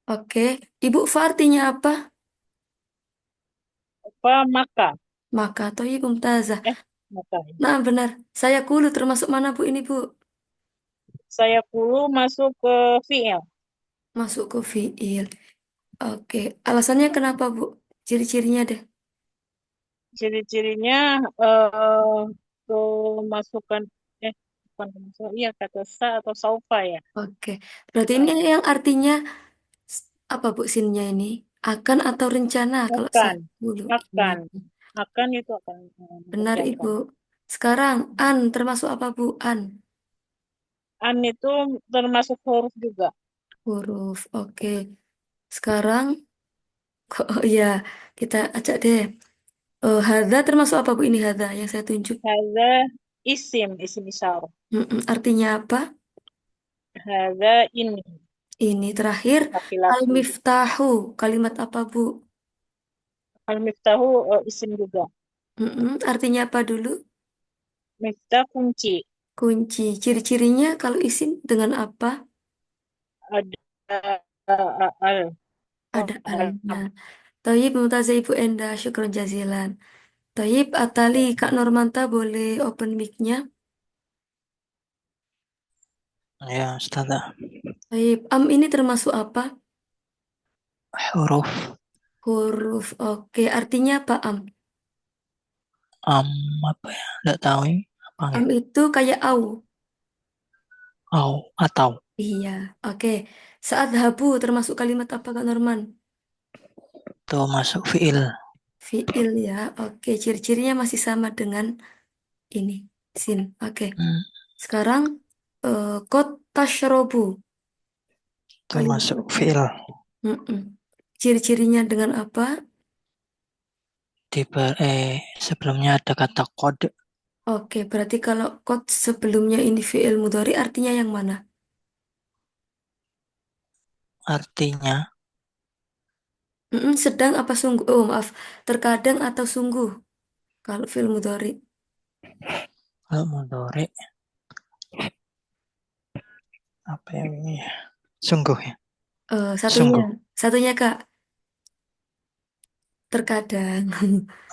Oke. Ibu fa artinya apa? Apa maka? Maka toyib mumtazah. Eh, maka. Nah, benar. Saya kulu termasuk mana Bu ini, Bu? Saya dulu masuk ke VL. Masuk ke fiil. Oke. Alasannya kenapa, Bu? Ciri-cirinya deh. Ciri-cirinya kemasukan eh bukan kemasukan, iya kata sa atau saufa ya. Oke. Berarti ini Eh, yang artinya apa, Bu, sinnya ini? Akan atau rencana kalau akan, saya dulu. Iya. akan, akan itu akan Benar, Ibu. mengerjakan. Sekarang, an termasuk apa, Bu? An. An itu termasuk huruf juga. Huruf. Oke. Sekarang, oh iya, kita acak deh. Hadza termasuk apa, Bu? Ini hadza yang saya tunjuk. Hadza isim isyarah. Mm-mm. Artinya apa? Hadza ini Ini terakhir. laki-laki. Al-miftahu. Kalimat apa, Bu? Al-miftahu isim juga. Mm-mm. Artinya apa dulu? Miftah kunci. Kunci. Ciri-cirinya kalau isim dengan apa? Ada al. Ada alnya. Alam. Toyib Mumtazah Ibu Enda. Syukron jazilan. Toyib Atali. Kak Normanta boleh open mic-nya. Ya, Ustazah. Toyib. Am ini termasuk apa? Huruf Huruf. Oke. Artinya apa, am? am apa ya? Nggak tahu ini apa ya? Am itu kayak au. Atau Iya. Oke. Saat habu termasuk kalimat apa, Kak Norman? itu masuk fiil. Fiil ya. Oke. Ciri-cirinya masih sama dengan ini. Sin. Oke. Hmm, Sekarang kot tashrobu. itu Kalimat masuk apa? fiil. Mm-mm. Ciri-cirinya dengan apa? Sebelumnya ada kata kode, Oke, berarti kalau kot sebelumnya ini fiil mudhari artinya yang mana? artinya Sedang apa sungguh? Oh, maaf. Terkadang atau sungguh kalau fiil mudhari. kalau mudhari apa ya ini ya? Sungguh ya. Satunya. Sungguh. Satunya, Kak. Terkadang.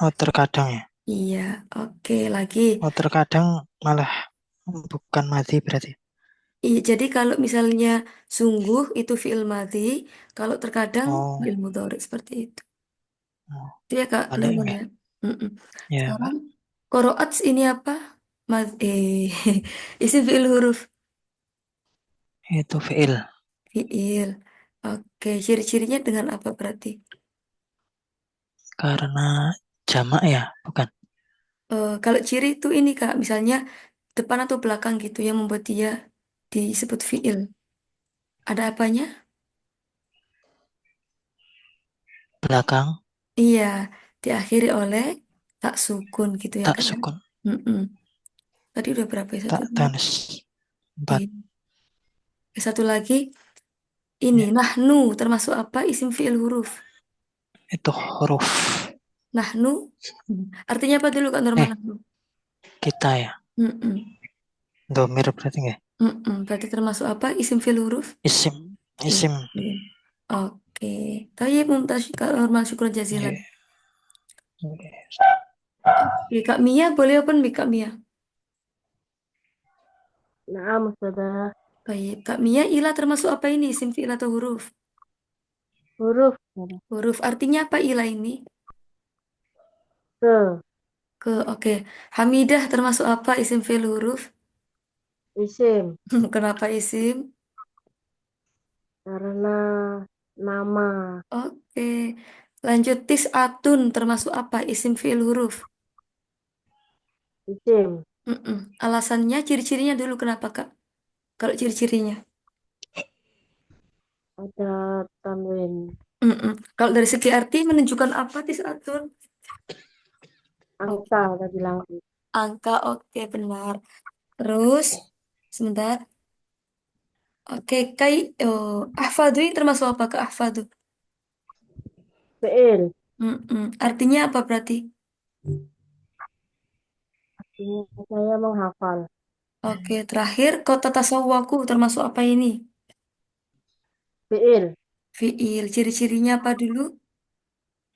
Oh, terkadang ya. Iya, oke lagi. Oh, terkadang malah bukan mati berarti. Iya, jadi kalau misalnya sungguh itu fiil madhi, kalau terkadang Oh, fiil mudhari seperti itu. oh, Itu ya Kak balik Norman ya. ya. Mm-mm. Ya, Sekarang Mbak. koroat ini apa? Isim fiil huruf Itu fiil fiil. Oke, ciri-cirinya dengan apa berarti? karena jamak ya, bukan. Kalau ciri itu ini Kak, misalnya depan atau belakang gitu yang membuat dia disebut fiil. Ada apanya? Belakang Iya, diakhiri oleh tak sukun gitu ya tak Kak ya. sukun, Mm-mm. Tadi udah berapa ya? Satu, tak dua, tanis. Empat. tiga. Satu lagi, ini Ya, nahnu termasuk apa? Isim fiil huruf. itu huruf. Nahnu, artinya apa dulu Kak Norman Eh, Nahnu? kita ya. Mm-mm. Domir berarti nggak? Mm-mm. Berarti termasuk apa? Isim fil huruf? Isim. Isim. Isim. Oke. Tayyib mumtaz Kak Norman syukur jazilan. Ya, oke. Oke, Kak Mia boleh open mic Kak Mia? Nah, Ustazah. Baik, Kak Mia ilah termasuk apa ini? Isim fiil atau huruf? Huruf. Huruf artinya apa ilah ini? Ke. Oke. Hamidah termasuk apa? Isim fiil huruf? Isim. Kenapa isim? Karena nama. Oke. Lanjut atun termasuk apa? Isim fiil huruf? Isim. Mm-mm. Alasannya, ciri-cirinya dulu kenapa, Kak? Kalau ciri-cirinya. Ada tanwin. Mm-mm. Kalau dari segi arti menunjukkan apa tisatun? Oh, Angka tadi langsung. angka, oke benar. Terus, sebentar. Oke, ahfadu ini termasuk apa, Kak ahfadu? Fiil. Artinya apa berarti? Artinya saya menghafal. Oke, terakhir, kota tasawwaku termasuk apa ini? Fiil. Fiil. Ciri-cirinya apa dulu?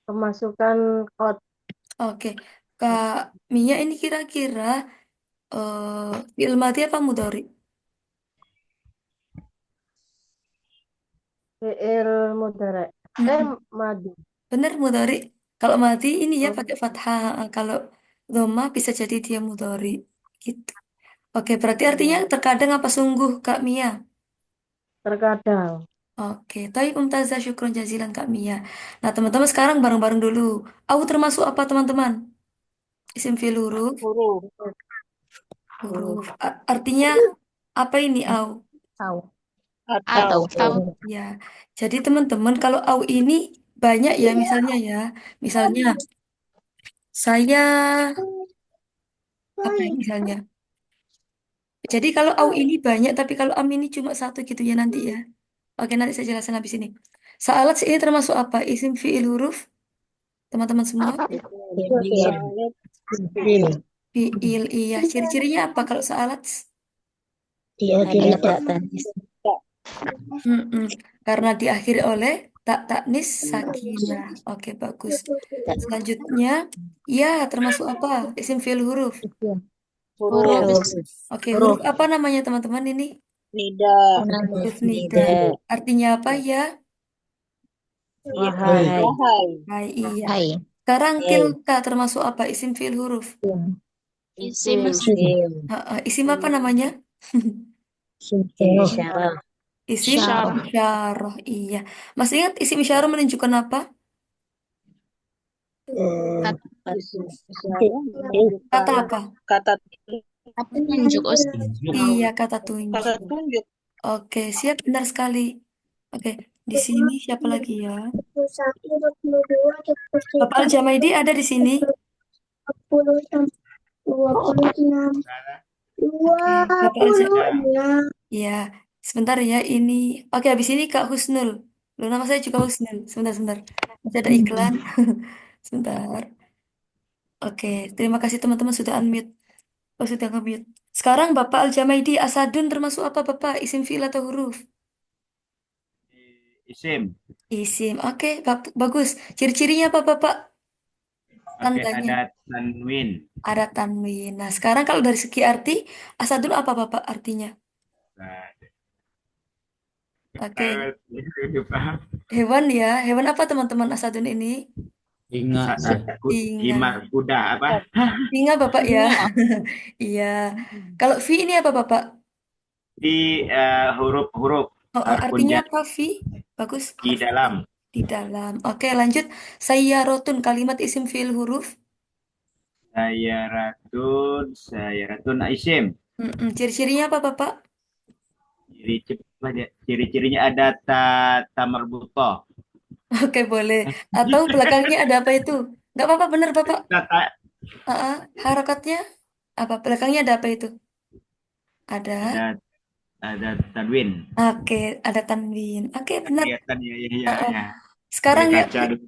Kemasukan kot. Oke. Kak Mia ini kira-kira fiil mati apa mudhari? Fiil mudhari. Mm-mm. Madi. Bener mudhari. Kalau mati ini ya Oh, pakai fathah. Kalau dhamma bisa jadi dia mudhari. Gitu. Oke, berarti artinya iya. terkadang apa sungguh Kak Mia? Terkadang. Oke, tapi Mumtazah syukron jazilan Kak Mia. Nah, teman-teman sekarang bareng-bareng dulu. Au termasuk apa teman-teman? Isim fiil huruf. Huruf. Huruf. Artinya apa ini au? Tahu. Atau. Ya, jadi teman-teman kalau au ini banyak ya misalnya ya. Misalnya saya apa ya misalnya? Jadi kalau au ini banyak tapi kalau am ini cuma satu gitu ya nanti ya. Oke, nanti saya jelaskan habis ini. Sa'alat ini termasuk apa? Isim fiil huruf, teman-teman semua? Salib. Fiil, iya. Ciri-cirinya apa kalau sa'alat? Dia tidak tadi. Mm-mm. Karena diakhiri oleh tak taknis sakinah. Oke, bagus. Selanjutnya, ya termasuk apa? Isim fiil huruf. Huruf. Oke, huruf apa namanya teman-teman ini? Nida. Huruf nida. Artinya apa ya? Wahai. Wahai. Hai, iya. Sekarang tilka termasuk apa? Isim fiil huruf. Isim. Isim apa namanya? Isyarah. Isim isyarah. Iya. Masih ingat isim isyarah menunjukkan apa? Isyarah Kata menunjukkan apa? kata Iya, kata tunjuk. kata tunjuk. Oke, siap benar sekali. Oke, di sini siapa lagi ya? Bapak Al-Jamaidi ada di sini. Oke, Bapak Iya, sebentar ya ini. Oke, habis ini Kak Husnul. Lu nama saya juga Husnul. Sebentar, sebentar. Masih ada iklan. Sebentar. Oke, terima kasih teman-teman sudah unmute. Oh, sudah nge-mute. Sekarang Bapak Al-Jamaidi Asadun termasuk apa Bapak? Isim fi'il atau huruf? Isim. Isim. Oke, bagus. Ciri-cirinya apa Bapak? Oke, Tandanya. ada tanwin. Ada tanwin. Nah, sekarang kalau dari segi arti, Asadun apa Bapak artinya? Nah, Oke, paham. hewan ya. Hewan apa teman-teman Asadun ini? Ingat sih. Singa. Himar kuda apa? Singa Bapak ya. Iya. Kalau V ini apa Bapak? Di huruf-huruf Artinya punja apa V? Bagus. di dalam. Di dalam. Oke, lanjut. Sayyarotun kalimat isim fiil huruf. Saya ratun isim. Ciri-cirinya apa Bapak? Ciri-cirinya ada ta marbutoh. Oke, boleh. Atau belakangnya ada apa itu? Nggak apa-apa, benar Bapak. Kata Harokatnya apa? Belakangnya ada apa itu? Ada. ada ada tanwin. Oke, ada tanwin. Oke, benar. Kelihatan ya ya ya Ah, ah. ya. Sekarang ya, Berkaca dulu.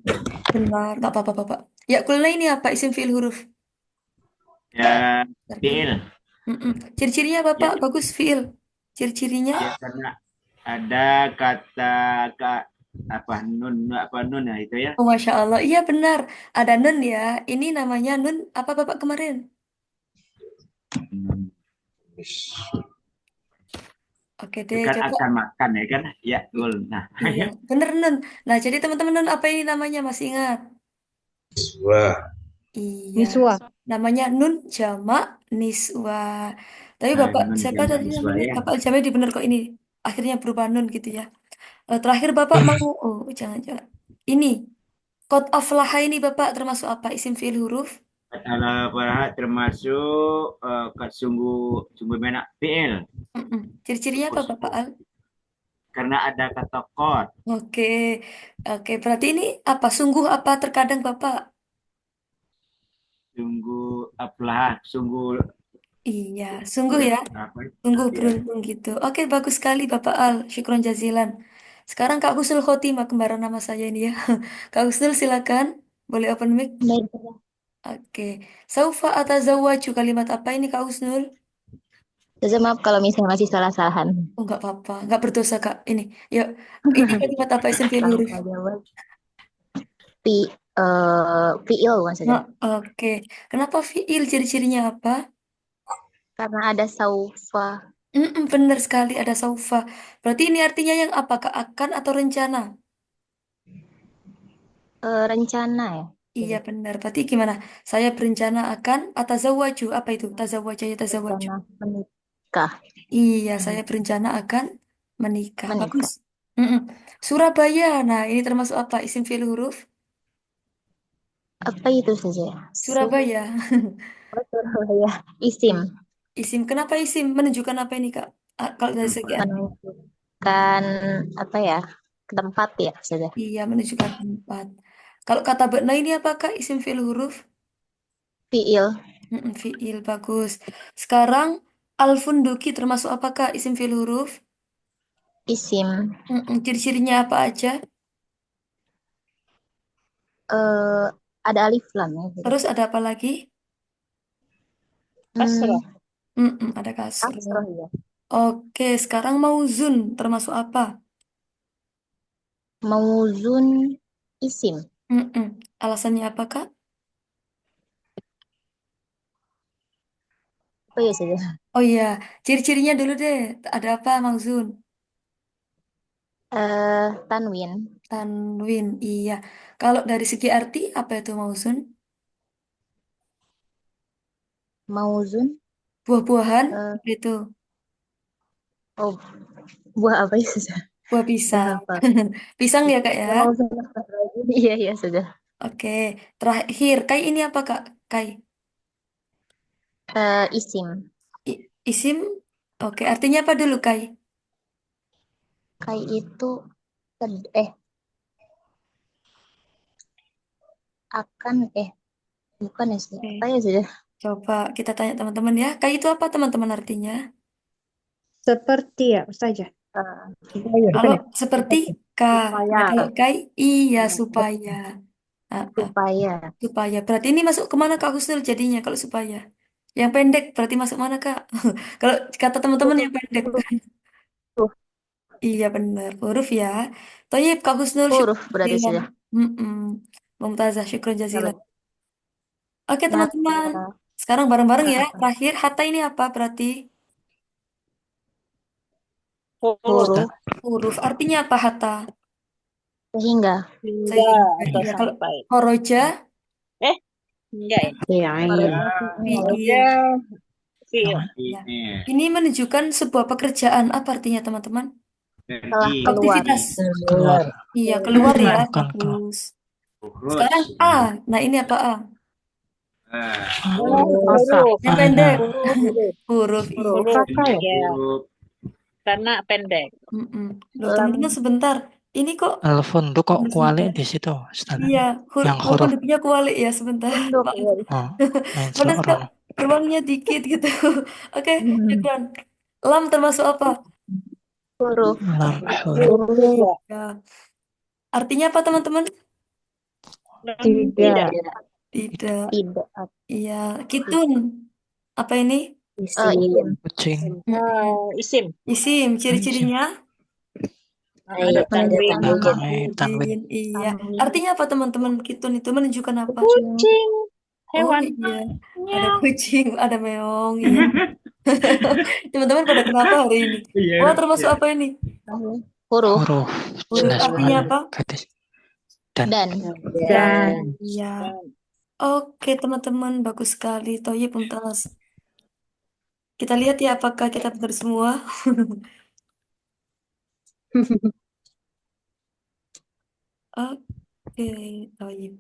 benar. Nggak apa-apa Bapak. Ya, kulna ini apa? Isim fiil huruf. Ya, Fiil. fiil. Ciri-cirinya Bapak, Ya, bagus fiil. Ciri-cirinya, ya karena ada kata apa nun ya itu ya. oh Masya Allah. Iya benar, ada nun ya. Ini namanya nun apa Bapak kemarin? Hmm. Oke deh, Kan coba. akan makan ya kan? Ya, gul. Nah, Iya, bener nun. Nah, jadi teman-teman nun apa ini namanya? Masih ingat? Iya, Niswa. namanya nun jamak niswa. Tapi Bapak, nun siapa jamak tadi niswa namanya? ya. Bapak Jamil di bener kok ini. Akhirnya berubah nun gitu ya. Terakhir Bapak mau, oh jangan-jangan. Ini, qad aflaha ini Bapak termasuk apa? Isim fiil huruf? Al-Farah termasuk sungguh sungguh menak fiil. Ciri-cirinya apa Bapak Al? Karena ada kata qad. Oke, oke. Berarti ini apa? Sungguh apa terkadang Bapak? Sungguh aflah, sungguh Iya, sungguh ya. apa Sungguh ya. beruntung gitu. Oke, bagus sekali Bapak Al. Syukron jazilan. Sekarang Kak Husnul Khotimah, kembaran nama saya ini ya. Kak Husnul silakan. Boleh open mic? Oke. Saufa atazawwaju kalimat apa ini Kak Husnul? Ustazah maaf kalau misalnya masih salah-salahan. Oh, nggak apa-apa. Nggak berdosa, Kak. Yuk. Ini kalimat apa isim fi'il huruf? Tanpa jawab. Pi, fiil bukan saja. Nah, oke. Kenapa fi'il? Ciri-cirinya apa? Karena ada saufa. Benar sekali ada saufa. Berarti ini artinya yang apakah akan atau rencana? Rencana ya. Iya benar. Berarti gimana? Saya berencana akan atazawwaju. Apa itu? Tazawwaja ya tazawwaju. Rencana menikah. Iya, saya berencana akan menikah. Bagus. Menikah. Mm-mm. Surabaya. Nah, ini termasuk apa? Isim fi'il huruf? Apa itu saja? Surabaya. Ya. Isim. Isim. Kenapa isim? Menunjukkan apa ini, Kak? Kalau dari segi arti. Menunjukkan apa ya? Tempat ya saja. Iya, menunjukkan tempat. Kalau kata be'na ini apakah isim fi'il huruf? Fiil. Fi'il, bagus. Sekarang, al-funduki termasuk apakah isim fi'il huruf? Isim. Ciri-cirinya apa aja? eh ada alif lam ya. Saja. Terus ada apa lagi? Kasroh. Ada kasroh. Kasroh ya. Oke, sekarang mauzun termasuk apa? Mauzun isim. Alasannya apa, Kak? Apa ya saja? Oh iya, ciri-cirinya dulu deh. Ada apa, mauzun? Tanwin. Tanwin, iya. Kalau dari segi arti, apa itu mauzun? Mauzun. Buah-buahan, eh apa itu? oh, buah apa ya saja? Buah Buah pisang. apa? Pisang ya, Kak ya? Mauzun apa lagi? Iya iya sudah. Oke, terakhir, kai ini apa, Kak? Kai. Isim. Isim, oke, artinya apa dulu, Kai? Kai itu akan bukan ya sih. Apa Oke, ya sudah? coba kita tanya teman-teman ya. Kai itu apa, teman-teman, artinya? Seperti ya, saja. Eh, Supaya, bukan Kalau ya? seperti K. Nah, Supaya. kalau Kai, iya, supaya. Ah, ah, supaya supaya. Berarti ini masuk kemana, Kak Husnul, jadinya kalau supaya? Yang pendek berarti masuk mana, Kak? Kalau kata teman-teman yang pendek. huruf Iya, benar. Huruf ya. Toyib, Kak Husnul, huruf syukron berarti jazilan. sudah. Mm-mm. Mumtazah, syukron jazilan. Kalau Oke, teman-teman. nata Sekarang bareng-bareng ya. apa? Terakhir, hatta ini apa berarti? Huruf. Ustaz. Huruf Huruf. Artinya apa hatta? sehingga Hingga Sehingga. atau Iya, kalau sampai. horoja, Eh, enggak ya? Iya, iya. Horoja fiil. fiil. Ya. Iya. Ini menunjukkan sebuah pekerjaan. Apa artinya, teman-teman? telah Pergi. keluar. Aktivitas. Keluar. Iya, keluar ya. Bukan keluar. Bagus. Urus. Sekarang A. Nah, ini apa A? Ah, Huruf. Yang Mana? pendek. Huruf. Huruf. Iya. Huruf. Kakak ya? Ya, huruf. karena pendek. Loh, Lam teman-teman sebentar. Ini kok Al-Funduk kok kualik sebentar. di situ, Ustaz. Iya, Yang walaupun huruf. depannya kualik ya sebentar. tunduk Maaf. ya. Oh, main Mana Kak, seorang. ruangnya dikit gitu. Oke, Hmm. syukran. Lam termasuk apa? Huruf Lam huruf. Huruf juga. Ya. Artinya apa teman-teman? Tidak. Tidak. Tidak. tidak Iya, kitun. Apa ini? isim. Kucing. Isim. Isim. Ciri-cirinya? Ada tanwin. Ada tanwin. Tanwin. Iya. Tanwin. Artinya apa teman-teman? Kitun itu menunjukkan apa? Kucing. Oh Hewan. iya. Ada kucing, ada meong. Iya. Teman-teman pada kenapa hari ini? Iya. Wah, termasuk apa ini? Huruf Huruf. Huruf Jelas artinya banget. apa? Gadis. Dan. dan Dan Iya. Oke, teman-teman, bagus sekali. Toyib, mumtaz. Kita lihat ya apakah kita benar semua. Oke, Toyib.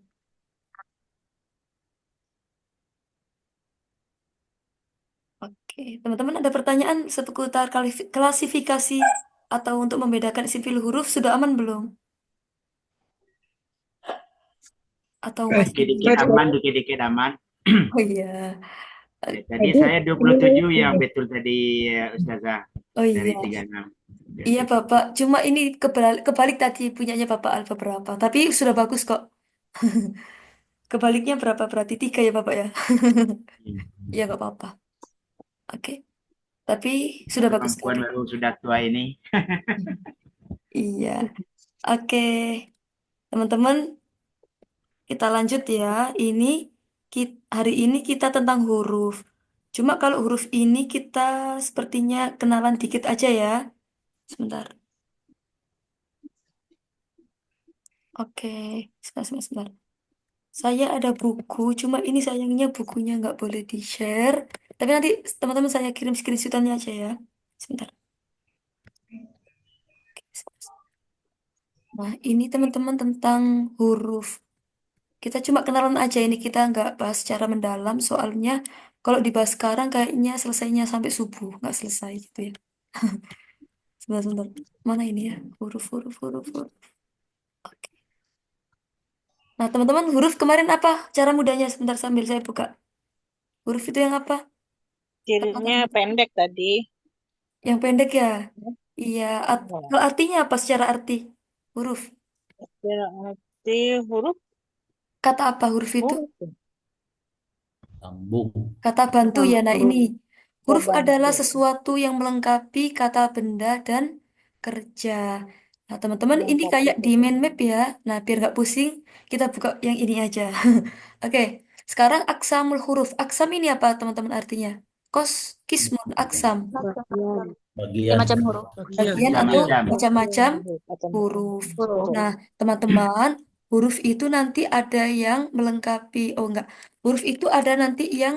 Oke, teman-teman ada pertanyaan seputar klasifikasi atau untuk membedakan isim fiil huruf sudah aman belum? Atau masih? Dikit-dikit aman, dikit-dikit aman. Oh iya. Tadi saya 27 yang betul tadi Ustazah Oh dari iya. 36. Iya Bapak, cuma ini kebalik tadi punyanya Bapak Alfa berapa? Tapi sudah bagus kok. Kebaliknya berapa berarti? 3 ya Bapak ya? Iya nggak apa-apa. Oke. Tapi sudah bagus Kemampuan sekali. baru sudah tua ini. Iya. Oke, teman-teman, kita lanjut ya. Ini hari ini kita tentang huruf. Cuma kalau huruf ini kita sepertinya kenalan dikit aja ya. Sebentar. Oke, sebentar. Saya ada buku, cuma ini sayangnya bukunya nggak boleh di-share. Tapi nanti teman-teman saya kirim screenshotannya aja ya. Sebentar. Nah, ini teman-teman tentang huruf. Kita cuma kenalan aja ini, kita nggak bahas secara mendalam. Soalnya kalau dibahas sekarang kayaknya selesainya sampai subuh, nggak selesai gitu ya. Sebentar. Mana ini ya? Huruf, huruf, huruf, huruf. Oke. Nah, teman-teman, huruf kemarin apa? Cara mudahnya sebentar sambil saya buka. Huruf itu yang apa? Cirinya Kata-kata pendek tadi. yang pendek ya? Ya. Iya. Kalau artinya apa secara arti? Huruf. Berarti huruf Kata apa huruf itu? huruf. Sambung. Kata bantu ya. Nah, ini Sambung. huruf adalah Bantu. sesuatu yang melengkapi kata benda dan kerja. Nah, teman-teman, ini Melengkapi kayak di kata. mind map ya. Nah, biar nggak pusing, kita buka yang ini aja. Oke, sekarang aksamul huruf. Aksam ini apa, teman-teman, artinya? Kismun, aksam. Bagian. Ya, Bagian. macam huruf. Bagian atau Macam-macam. macam-macam Macam huruf. Huruf. Nah, teman-teman, huruf itu nanti ada yang melengkapi, oh enggak, huruf itu ada nanti yang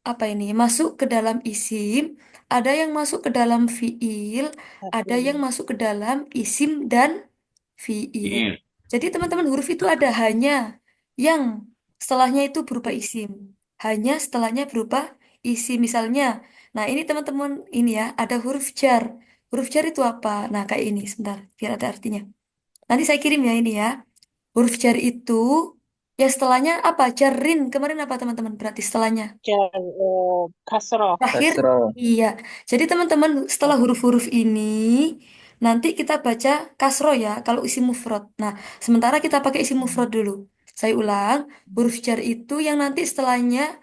apa ini masuk ke dalam isim, ada yang masuk ke dalam fiil, ada yang satu. masuk ke dalam isim dan fiil. Iya. Jadi teman-teman huruf itu ada hanya yang setelahnya itu berupa isim, hanya setelahnya berupa isim misalnya. Nah ini teman-teman ini ya ada huruf jar. Huruf jar itu apa? Nah kayak ini sebentar biar ada artinya. Nanti saya kirim ya ini ya. Huruf jar itu ya setelahnya apa? Jarin kemarin apa teman-teman? Berarti setelahnya. Kasroh. Terakhir, iya. Jadi teman-teman, setelah huruf-huruf ini, nanti kita baca kasro ya, kalau isi mufrad. Nah, sementara kita pakai isi mufrad dulu. Saya ulang, huruf jar itu yang nanti setelahnya,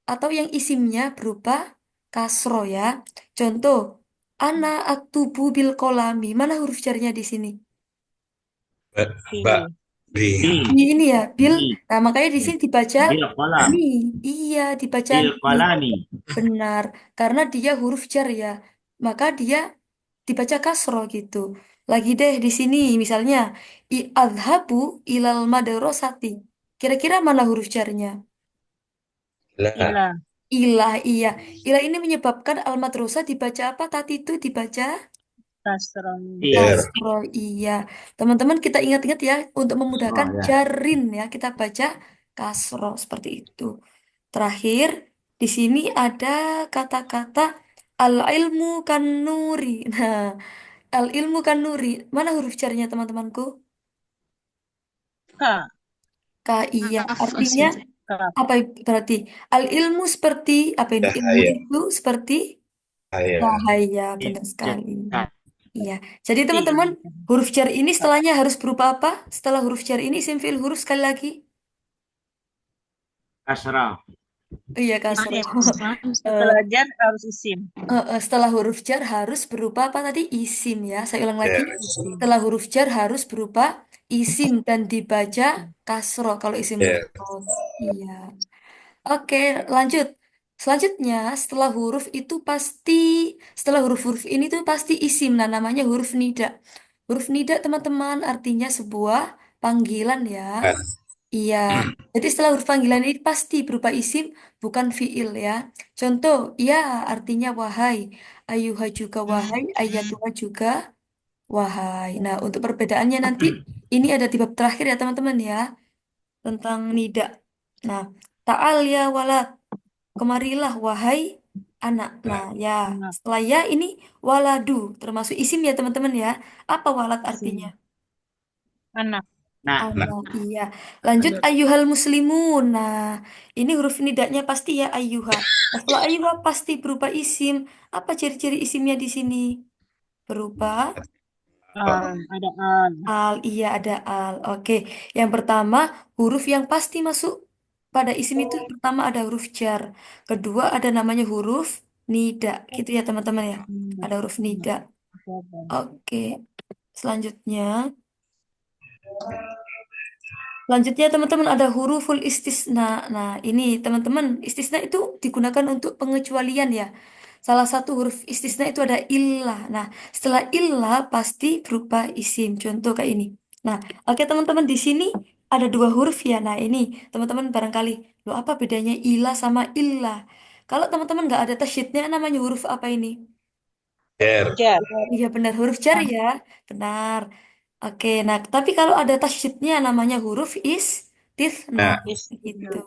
atau yang isimnya berupa kasro ya. Contoh, ana aktubu bil kolami. Mana huruf jarnya di sini? Mbak, Di. Ini ya, bil. Di. Nah, makanya di sini dibaca Bil kolam. mi. Iya, dibaca Bil mi. kolami. Benar, karena dia huruf jar ya, maka dia dibaca kasro gitu. Lagi deh di sini, misalnya adhabu ilal madrasati. Kira-kira mana huruf jarnya? lah. Ilah. Ilah, iya. Ilah ini menyebabkan al madrasah dibaca apa? Tadi itu dibaca Kasroh. Iya. kasro, iya. Teman-teman kita ingat-ingat ya, untuk memudahkan Oh ya. jarin ya, kita baca kasro seperti itu. Terakhir, di sini ada kata-kata al-ilmu kan nuri. Nah, al-ilmu kan nuri. Mana huruf jarnya teman-temanku? K. K, iya. Artinya K. apa berarti? Al-ilmu seperti, apa ini? Ilmu Cahaya. itu seperti Cahaya. cahaya, benar sekali. Dekat. Iya. Jadi teman-teman, huruf jar ini setelahnya harus berupa apa? Setelah huruf jar ini, isim fi'il huruf sekali lagi. Kasrah. Iya, kasroh. Setelah jar harus isim. Setelah huruf jar harus berupa apa tadi? Isim ya. Saya ulang lagi. Ya. Setelah huruf jar harus berupa isim dan dibaca kasroh kalau isim Ya. mufrad. Iya. Oke, lanjut. Selanjutnya, setelah huruf-huruf ini tuh pasti isim. Nah, namanya huruf nida. Huruf nida, teman-teman, artinya sebuah panggilan ya. Iya, jadi setelah huruf panggilan ini pasti berupa isim, bukan fiil ya. Contoh, ya artinya wahai, ayuha juga wahai, ayatuha juga wahai. Nah, untuk perbedaannya nanti ini ada di bab terakhir ya teman-teman ya, tentang nida. Nah, ta'al ya walad, kemarilah wahai anak. Nah, ya, Anak. setelah ya ini waladu, termasuk isim ya teman-teman ya. Apa walad artinya? Isim. Anak. Nah, Allah, iya. Lanjut ayyuhal muslimun. Nah, ini huruf nidanya pasti ya ayyuha. Nah, setelah ayyuha pasti berupa isim. Apa ciri-ciri isimnya di sini? Berupa Ada al. al. Iya, ada al. Oke. Yang pertama, huruf yang pasti masuk pada isim itu pertama ada huruf jar. Kedua ada namanya huruf. nida. Gitu ya teman-teman ya. Ada huruf nida. Oke. Selanjutnya. Selanjutnya teman-teman ada huruful istisna. Nah, ini teman-teman istisna itu digunakan untuk pengecualian ya. Salah satu huruf istisna itu ada illah. Nah, setelah illah pasti berupa isim. Contoh kayak ini. Nah, oke teman-teman di sini ada dua huruf ya. Nah, ini teman-teman barangkali, lo apa bedanya ilah sama illah? Kalau teman-teman nggak ada tasydidnya namanya huruf apa ini? Jar. Jar. Iya benar huruf jar ya. Benar. Oke, nah tapi kalau ada tasydidnya namanya huruf istisna Nah, gitu.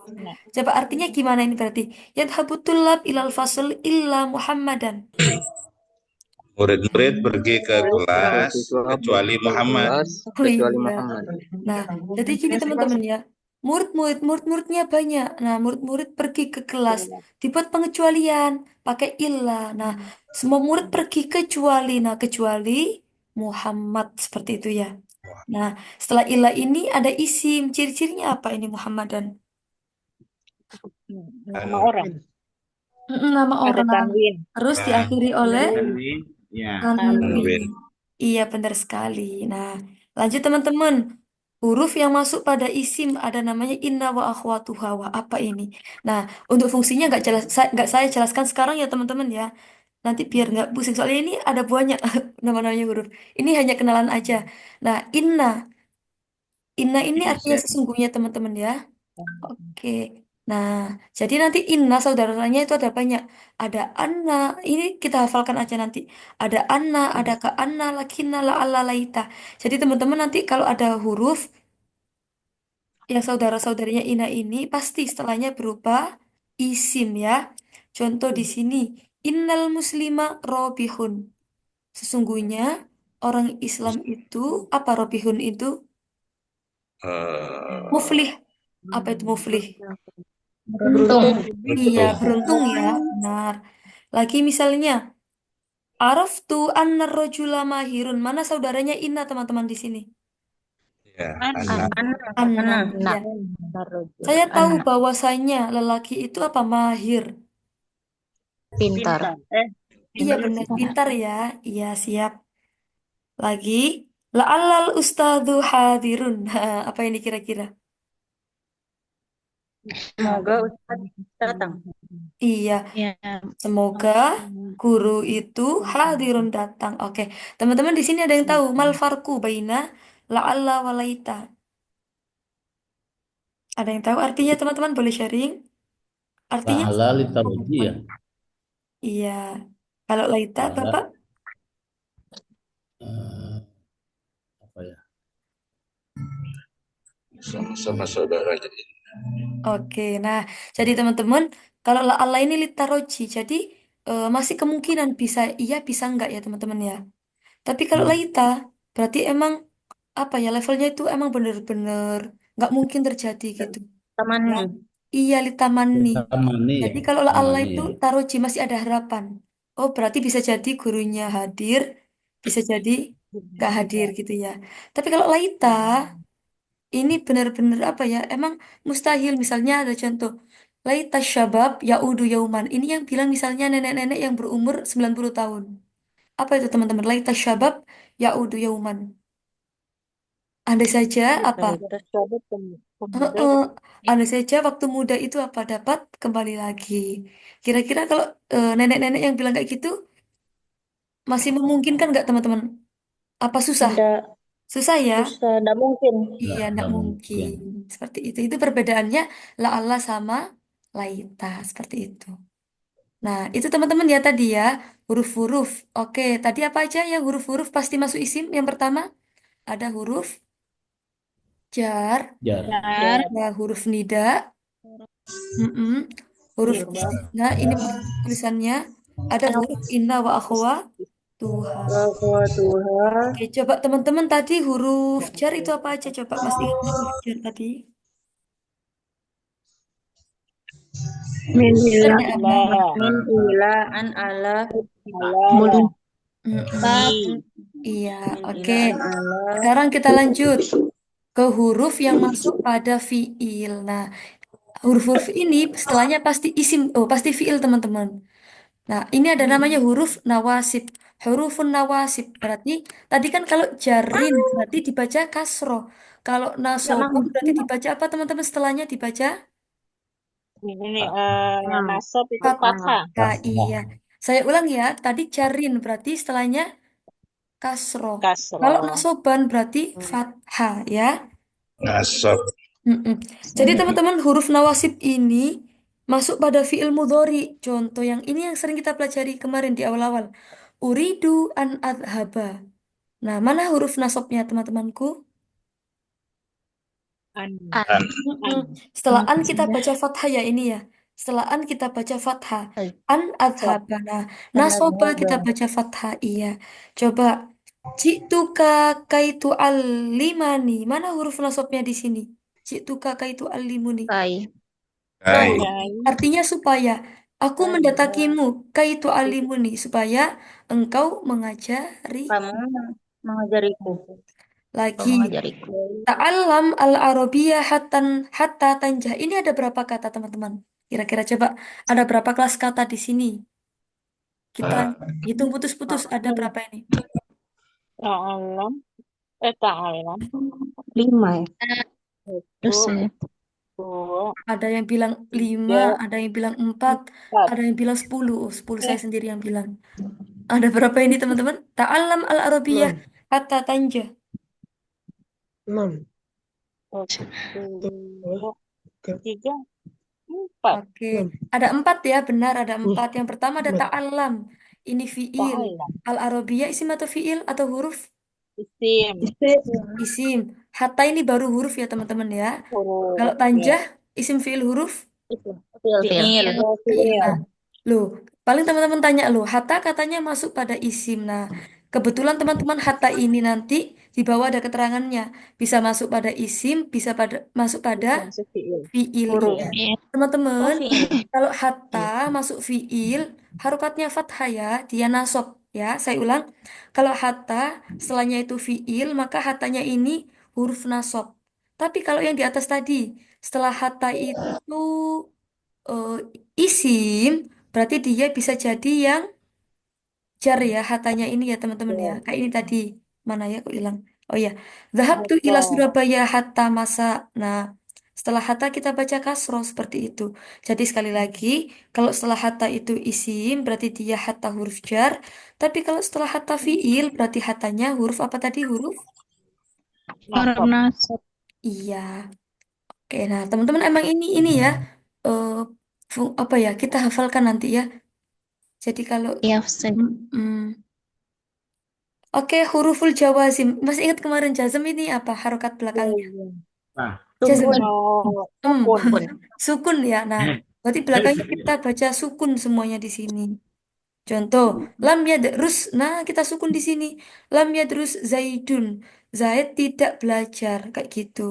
Coba artinya gimana ini berarti? Yadhabut tullab ilal fasl illa Muhammadan. murid-murid pergi ke kelas kecuali Muhammad. Oh iya. Nah, jadi gini teman-teman ya. Murid-muridnya banyak. Nah, murid-murid pergi ke kelas. Dibuat pengecualian pakai illah. Nah, semua murid pergi kecuali. Nah, kecuali Muhammad seperti itu ya. Nah, setelah ilah ini ada isim. Ciri-cirinya apa ini Muhammadan? Nama orang. Nama Ada orang. tanwin. Harus diakhiri oleh Tanwin. Ya. tanwin. Tanwin. Iya, benar sekali. Nah, lanjut teman-teman. Huruf yang masuk pada isim ada namanya inna wa akhwatuha wa apa ini? Nah, untuk fungsinya nggak saya jelaskan sekarang ya teman-teman ya. Nanti biar nggak pusing soalnya ini ada banyak nama-namanya huruf. Ini hanya kenalan aja. Nah, inna ini artinya sesungguhnya teman-teman ya. Oke. Nah, jadi nanti inna saudaranya itu ada banyak. Ada anna, ini kita hafalkan aja nanti. Ada anna, ada ka anna, lakinna, la alla, laita. Jadi teman-teman nanti kalau ada huruf yang saudara-saudarinya inna ini pasti setelahnya berupa isim ya. Contoh di sini, innal muslima robihun. Sesungguhnya orang Islam itu apa robihun itu? Eh, Muflih. Apa itu muflih? Beruntung. Iya, Beruntung. beruntung ya. Benar. Lagi misalnya, araftu anna rojula mahirun. Mana saudaranya Inna teman-teman di sini? Ya, Anna. anak. Anna. Nah, Iya. Saya tahu bahwasanya lelaki itu apa? Mahir. pintar. Iya benar, pintar ya. Iya, siap. Lagi, la'allal ustadzu hadirun. Apa ini kira-kira? Semoga Ustaz datang. Iya, semoga guru itu hadirun datang. Oke, teman-teman di sini ada yang tahu mal farku baina la'alla walaita. Ada yang tahu artinya teman-teman boleh sharing? Artinya La'ala litaroji ya. iya. Kalau laita La'ala Bapak? eh, apa ya? Sama-sama saudara jadi. Oke, nah jadi teman-teman kalau la'alla ini litaroji, jadi masih kemungkinan bisa iya bisa enggak ya teman-teman ya. Tapi kalau laita berarti emang apa ya levelnya itu emang bener-bener nggak mungkin terjadi gitu. Tamanni. Ya. Iya litamani. Litamani ya. Jadi kalau Allah Tamani itu ya. taruji masih ada harapan. Oh berarti bisa jadi gurunya hadir, bisa jadi nggak hadir gitu ya. Tapi kalau Laita ini benar-benar apa ya? Emang mustahil. Misalnya ada contoh Laita syabab yaudu yauman. Ini yang bilang misalnya nenek-nenek yang berumur 90 tahun. Apa itu teman-teman? Laita syabab yaudu yauman. Andai saja apa? Tersahabat pemuda. Heeh. Andai saja waktu muda itu apa dapat kembali lagi. Kira-kira kalau nenek-nenek yang bilang kayak gitu masih memungkinkan nggak teman-teman? Apa susah? Tidak Susah ya? susah, tidak mungkin. Iya, nggak Nggak mungkin. mungkin. Seperti itu. Itu perbedaannya la Allah sama laita seperti itu. Nah, itu teman-teman ya tadi ya huruf-huruf. Oke, tadi apa aja yang huruf-huruf pasti masuk isim? Yang pertama ada huruf jar, Jar. ada huruf nida, mm-mm, huruf istisna. Ini tulisannya ada huruf inna wa akhwa Tuhan. Bahwa Tuhan Oke, coba teman-teman tadi huruf jar itu apa aja? Coba Mas ingat nggak huruf jar tadi? min ila Jarnya apa? min ila an ala Allah. mul Mm-mm. Iya, oke. an ala Sekarang kita lanjut ke huruf yang masuk pada fiil. Nah, huruf-huruf ini setelahnya pasti isim, oh pasti fiil teman-teman. Nah, ini ada namanya huruf nawasib. Hurufun nawasib. Berarti, tadi kan kalau jarin, berarti dibaca kasro. Kalau Nggak mau. nasobun, berarti dibaca apa teman-teman setelahnya dibaca? Ini Hmm. nasab itu Fathah. fathah. Iya. Saya ulang ya, tadi jarin, berarti setelahnya kasro. Kalau Kasroh. nasoban, berarti fathah, ya. Nasab. Mm-mm. Jadi teman-teman huruf nawasib ini masuk pada fiil mudhari. Contoh yang ini yang sering kita pelajari kemarin di awal-awal. Uridu an adhaba. Nah, mana huruf nasabnya teman-temanku? An. An. An. Mm-mm. Setelah an kita baca fathah ya ini ya. Setelah an kita baca fathah. An Sab. adhaba. Nah, nasoba kita baca fathah. Iya. Coba. Jituka kaitu alimani. Mana huruf nasabnya di sini? Jituka kaitu alimuni. Kai. Nah, Hai. Kai. artinya supaya aku mendatangimu, kaitu alimuni, supaya engkau mengajari Kamu mengajariku. Kau lagi. mengajariku. Ta'allam al-arabiyah hatta tanjah. Ini ada berapa kata, teman-teman? Kira-kira coba ada berapa kelas kata di sini? Kita hitung putus-putus ada berapa ini? Ta'alam. Ta'alam. 5 ya. Terus Itu ya. 2, Ada yang bilang 5, 3, ada yang bilang 4, 4. ada yang bilang 10. Oh, 10 saya Eh, sendiri yang bilang. Ada berapa ini, teman-teman? Ta'allam al-arabiyah hatta tanjah. 1, 2, 3, 4. Oke, ada 4 ya, benar ada 4. Yang pertama ada ta'alam. Ini fiil. Ta'alam. Al-arabiyah isim atau fiil atau huruf? Isim. Isim. Hatta ini baru huruf ya teman-teman ya. Kalau Huruf. Ya. tanjah, isim fiil huruf? Itu. Fiil. Fiil. Fiil. Fiil. Nah, loh, paling teman-teman tanya loh, hatta katanya masuk pada isim. Nah, kebetulan teman-teman hatta ini nanti di bawah ada keterangannya. Bisa masuk pada isim, bisa masuk pada Bisa masuk fiil. fiil. Huruf. Iya. Teman-teman, Fiil. kalau hatta masuk fiil, harokatnya fathah ya, dia nasab ya. Saya ulang, kalau hatta setelahnya itu fiil, maka hatanya ini huruf nasab. Tapi kalau yang di atas tadi, setelah hatta itu eh, isim, berarti dia bisa jadi yang jar ya, hatanya ini ya teman-teman ya. Kayak ini tadi, mana ya kok hilang? Oh ya, Dhahabtu ila Betul. Surabaya hatta masa. Nah, setelah hatta kita baca kasro seperti itu. Jadi sekali lagi, kalau setelah hatta itu isim, berarti dia hatta huruf jar. Tapi kalau setelah hatta fiil, berarti hatanya huruf apa tadi? Huruf? Nasab. Iya. Oke, nah teman-teman emang ini ya, eh apa ya, kita hafalkan nanti ya. Jadi kalau, Iya, Ustaz. mm, oke, huruful jawazim. Masih ingat kemarin jazm ini apa? Harokat belakangnya. Wah, Jazm. Oh, Hmm. sukun. Sukun ya. Nah, berarti belakangnya kita baca sukun semuanya di sini. Contoh, lam yadrus. Nah, kita sukun di sini. Lam yadrus Zaidun. Zaid tidak belajar kayak gitu.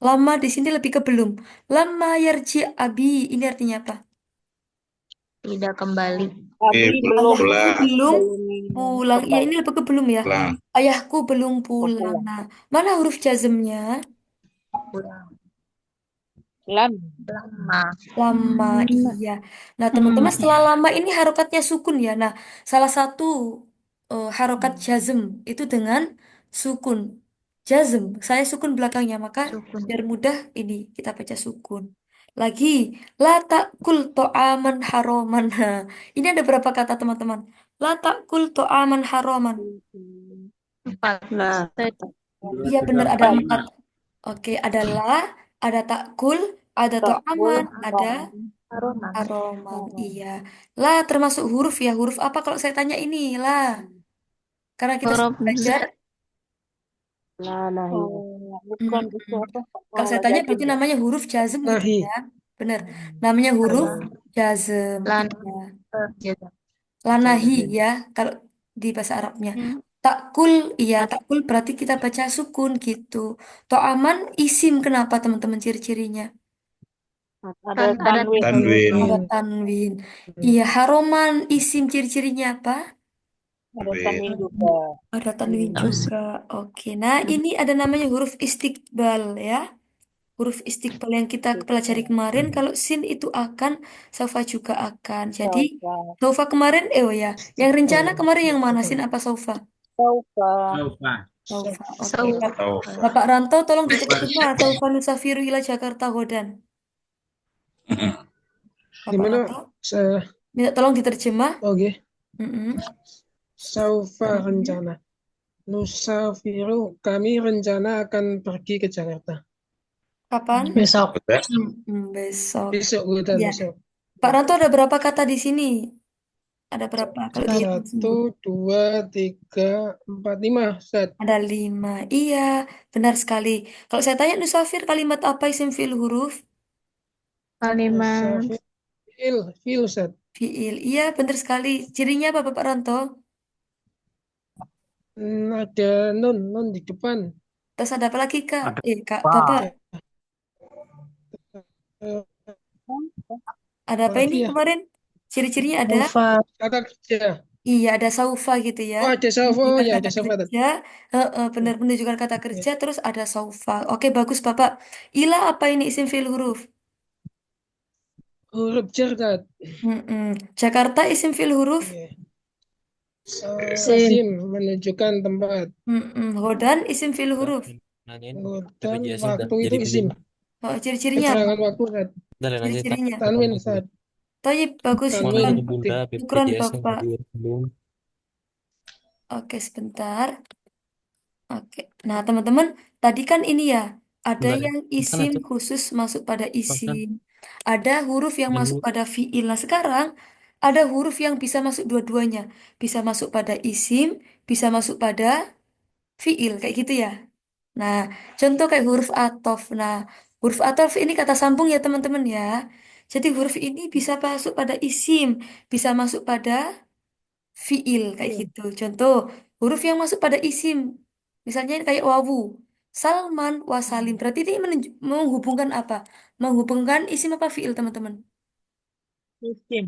Lama di sini lebih ke belum. Lama yarji abi. Ini artinya apa? Tidak kembali. Abi belum. Ayahku Pulang. belum Belum pulang. Ya, ini kembali. lebih ke belum ya. Pulang. Ayahku belum pulang. Pulang. Nah, mana huruf jazmnya? Pulang. Lam. Lama. Lama, iya. Nah, teman-teman, setelah lama ini harokatnya sukun ya. Nah, salah satu harokat jazm itu dengan sukun. Jazm, saya sukun belakangnya, maka Sukun. biar mudah ini kita baca sukun. Lagi, la ta'kul to'aman haroman. Nah, ini ada berapa kata teman-teman? La ta'kul to'aman haroman. 4. Nah, Ustaz. Iya benar ada 4. 4, 5. Oke, ada la, ada ta'kul, ada Takul. to'aman, ada Haroman. haroman. Iya. La termasuk huruf ya. Huruf apa kalau saya tanya ini? La. Karena kita Huruf sudah belajar. Oh, bukan itu Mm-mm. apa? Kalau Oh, saya tanya jadi berarti namanya huruf jazm gitu ya. Benar. Namanya huruf jazm. Lan. Iya. Lanahi ya. Kalau di bahasa Arabnya. Takul, iya takul berarti kita baca sukun gitu. To'aman isim kenapa teman-teman ciri-cirinya? ada Kan ada tanwin. Tanwin. Ada tanwin. Iya, haroman isim ciri-cirinya apa? Ada Tanwin. tanwin juga. Ada tanwin Terus juga. Oke, nah ini ada namanya huruf istiqbal ya. huruf istiqbal yang kita pelajari kemarin, kalau sin itu akan, saufa juga akan. Jadi, Saufa. saufa kemarin, oh ya, yang rencana kemarin yang mana, sin apa saufa? Saufa. Saufa. Saufa, oke. Saufa. Bapak Ranto, tolong diterjemah. Saufa nusafiru ila Jakarta Hodan. Bapak Gimana? Ranto, minta tolong diterjemah. Oke. Mm-mm. Saufa rencana. Nusafiru, kami rencana akan pergi ke Jakarta. Kapan? Besok. Besok. Besok, udah Ya. besok. Pak Ranto ada berapa kata di sini? Ada berapa? Kalau dihitung 1, 2, 3, 4, 5, Ustaz. ada 5. Iya, benar sekali. Kalau saya tanya Nusafir, kalimat apa isim fi'il huruf? Kalimat Nusafiru, fi'il, Ustaz. Fi'il. Iya, benar sekali. Cirinya apa, Bapak Ranto? Ada non di depan. Terus ada apa lagi, Kak? Ada Kak, apa? Bapak, Eh, ada apa ini Apalagi ya? kemarin? Ciri-cirinya ada? Saufa. Kata kerja. Iya, ada saufa gitu ya. Oh, ada saufa. Oh, Menunjukkan ya, kata ada saufa. kerja. Benar menunjukkan kata kerja, terus ada saufa. Oke, bagus, Bapak. Ila apa ini isim fi'il huruf? Huruf jar, Ustaz. Jakarta isim fi'il huruf? Iya. Sin. Isim menunjukkan tempat. Hodan isim fi'il huruf. Dan waktu itu isim. Oh, ciri-cirinya apa? Keterangan waktu, Ustaz. Ciri-cirinya. Tanwin, Ustaz. Toyib, bagus. Tanwin. Syukran, Bapak. Oke, sebentar. Oke. Nah, teman-teman, tadi kan ini ya, ada yang isim khusus masuk pada isim. Ada huruf yang masuk pada fiil. Nah, sekarang ada huruf yang bisa masuk dua-duanya. Bisa masuk pada isim, bisa masuk pada fiil, kayak gitu ya. Nah, contoh kayak huruf atof. Nah, huruf atof ini kata sambung ya, teman-teman ya. Jadi huruf ini bisa masuk pada isim, bisa masuk pada fiil kayak gitu. Contoh, huruf yang masuk pada isim. Misalnya kayak wawu. Salman wasalim. Berarti ini menghubungkan apa? Menghubungkan isim apa fiil, teman-teman? Isim.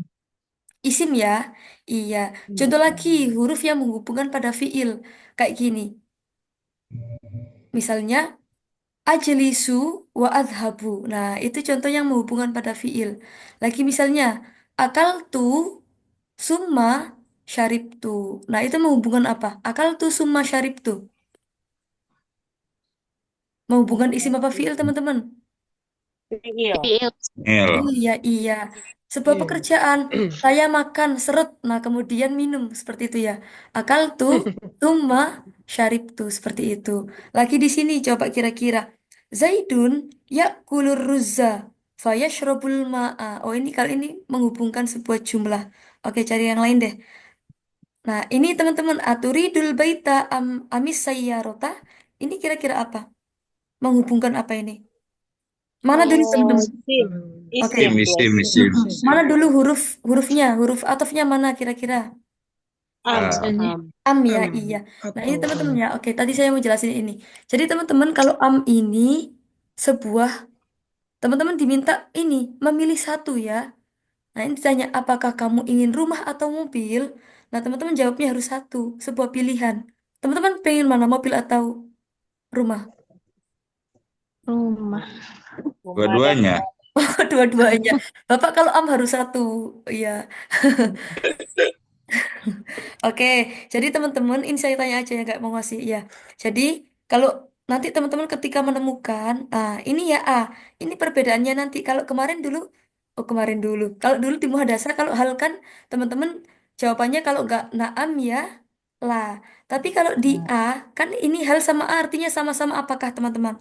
Isim ya. Iya. Contoh lagi, huruf yang menghubungkan pada fiil. Kayak gini. Misalnya, ajlisu wa adhabu. Nah, itu contoh yang menghubungkan pada fiil. Lagi misalnya, akaltu summa syaribtu. Nah, itu menghubungkan apa? Akaltu summa syaribtu. Menghubungkan isim apa fiil, teman-teman? Fiil. Fiil. Iya, iya. Sebuah Iya. pekerjaan, saya makan, seret, nah kemudian minum, seperti itu ya. Akaltu summa syaribtu, seperti itu. Lagi di sini, coba kira-kira. Zaidun yakulur ruzza fayashrabul ma'a. Oh, ini kali ini menghubungkan sebuah jumlah. Oke, cari yang lain deh. Nah, ini teman-teman, aturidul baita amis sayyarota. Ini kira-kira apa? Menghubungkan apa ini? Mana dulu teman-teman? Isim. Oke. Isim. Isim. Mana dulu hurufnya? Huruf atofnya mana kira-kira? Am. Am ya, Am iya. Nah, ini atau teman-teman ya. Oke, tadi saya mau jelasin ini. Jadi teman-teman, kalau am ini sebuah, teman-teman diminta ini memilih satu ya. Nah, ini ditanya apakah kamu ingin rumah atau mobil? Nah, teman-teman jawabnya harus satu, sebuah pilihan. Teman-teman pengen mana, mobil atau rumah? Rumah. Dua-duanya. Dua-duanya. Bapak kalau am harus satu. Iya. Oke, jadi teman-teman, ini saya tanya aja ya, nggak mau ngasih ya. Jadi kalau nanti teman-teman ketika menemukan, ini ya ini perbedaannya nanti. Kalau kemarin dulu, oh kemarin dulu. Kalau dulu di Muhadasah, kalau hal kan teman-teman jawabannya kalau nggak naam ya lah. Tapi kalau di kan ini hal sama A artinya sama-sama apakah teman-teman?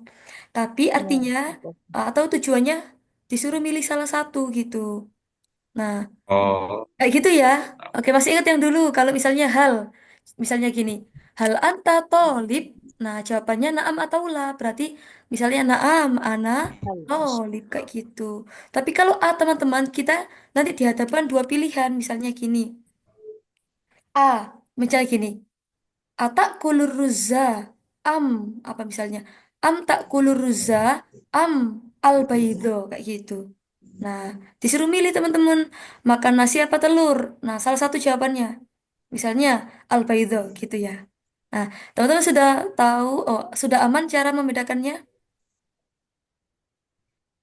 Tapi artinya atau tujuannya disuruh milih salah satu gitu. Nah. Oh, Kayak gitu ya. Oke, masih ingat yang dulu. Kalau misalnya hal, misalnya gini, hal anta tolib. Nah, jawabannya naam atau la. Berarti misalnya naam, ana tolib kayak gitu. Tapi kalau a teman-teman kita nanti dihadapkan dua pilihan. Misalnya gini, a, misalnya gini, atak kulur ruza, am, apa misalnya, am tak kulur ruza, am al baido kayak gitu. Nah, disuruh milih teman-teman, makan nasi apa telur. Nah, salah satu jawabannya. Misalnya al-baidho gitu ya. Nah, teman-teman sudah tahu, oh, sudah aman cara membedakannya?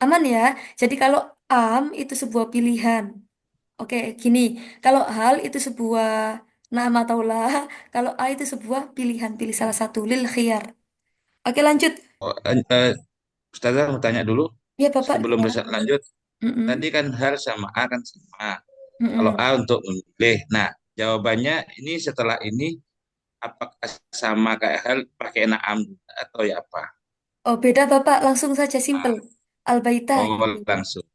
Aman ya. Jadi kalau am itu sebuah pilihan. Oke, gini. Kalau hal itu sebuah nama atau la. Kalau a itu sebuah pilihan. Pilih salah satu. Lil khiyar. Oke, lanjut. Oh, Ustazah mau tanya dulu Ya, Bapak. sebelum Ya. bisa lanjut. Tadi Mm-mm. kan hal sama A kan sama. Kalau Mm-mm. A untuk memilih. Nah, jawabannya ini setelah ini apakah sama kayak hal pakai naam atau ya apa? Oh, beda, Bapak. Langsung saja, simple. Al-baita gitu. Oh, langsung.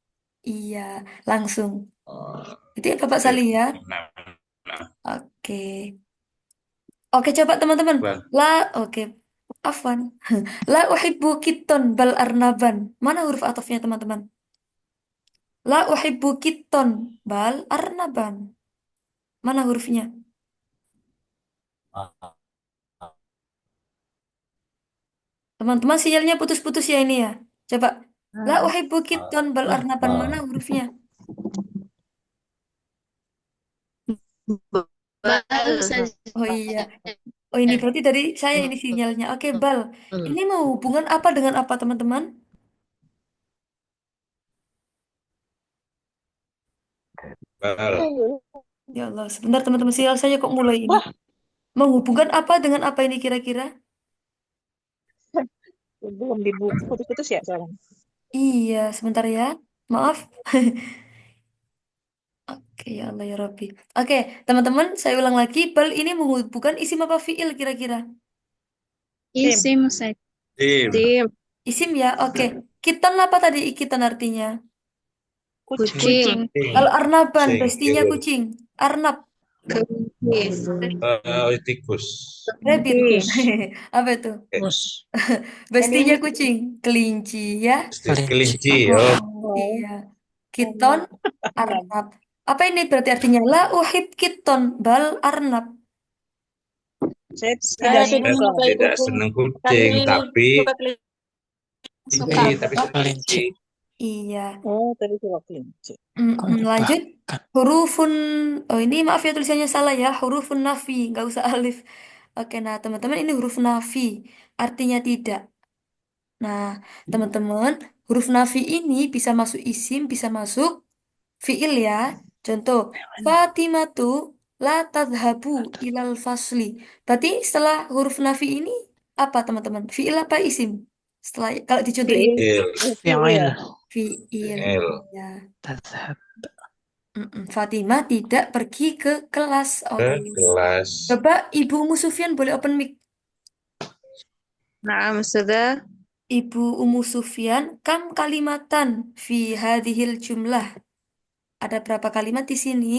Iya, langsung. Oh, Itu ya, Bapak oke. Salih. Nah, nah, Oke. Oke, coba teman-teman. Bang. La, oke. Afwan. La uhibbu kitton bal arnaban. Mana huruf atofnya, teman-teman? La uhibbu kitton bal arnaban. Mana hurufnya? Ah, Teman-teman, sinyalnya putus-putus ya ini ya. Coba. La uhibbu kitton bal ah, arnaban. Mana ah. hurufnya? Bal saja. Oh iya. Oh ini berarti dari saya ini sinyalnya. Oke, bal. Ini mau hubungan apa dengan apa, teman-teman? Bal. Ya Allah, sebentar teman-teman, sinyal saya kok mulai ini. Menghubungkan apa dengan apa ini kira-kira? Belum dibuka, putus-putus ya soalnya. Iya, sebentar ya. Maaf. Oke, ya Allah ya Rabbi. Oke, teman-teman, saya ulang lagi. Bal ini menghubungkan isim apa fiil kira-kira? Sim. Isim saja. Tim. Tim. Isim ya, oke. Kiton apa tadi kiton artinya? Kucing. Kalau arnaban, bestinya Singkil. kucing. Arnab, Kelinci. Tikus. rabbit. Fish. Apa itu? Eh, Bestinya Kelinci. kucing. Kelinci ya. Kelinci. Kelinci. Oh, Oh, Iya. Kiton, arnab. Apa ini berarti artinya? La uhib kiton bal arnab. saya Saya tidak tidak suka. menyukai tidak kucing. senang Tapi kucing, tapi suka kelinci. Suka. tapi Apa? suka Kelinci. kelinci. Iya. Oh, tadi suka kelinci. Lanjut. Mengumpulkan. Hurufun. Oh ini maaf ya tulisannya salah ya. Hurufun nafi. Nggak usah alif. Oke, nah teman-teman ini huruf nafi. Artinya tidak. Nah, teman-teman, huruf nafi ini bisa masuk isim, bisa masuk fiil ya. Contoh, Fatimatu la tadhabu ilal fasli. Berarti setelah huruf nafi ini apa teman-teman? Fiil apa isim? Setelah kalau dicontoh ini Fiil. Il, Fiil. Fi'il. fiil. il, Ya. Tadhab. Fatimah tidak pergi ke kelas. ke Oke. kelas. Coba Ibu Umu Sufyan boleh open mic. Nah, sudah Ibu Umu Sufyan, kam kalimatan fi hadhil jumlah? Ada berapa kalimat di sini?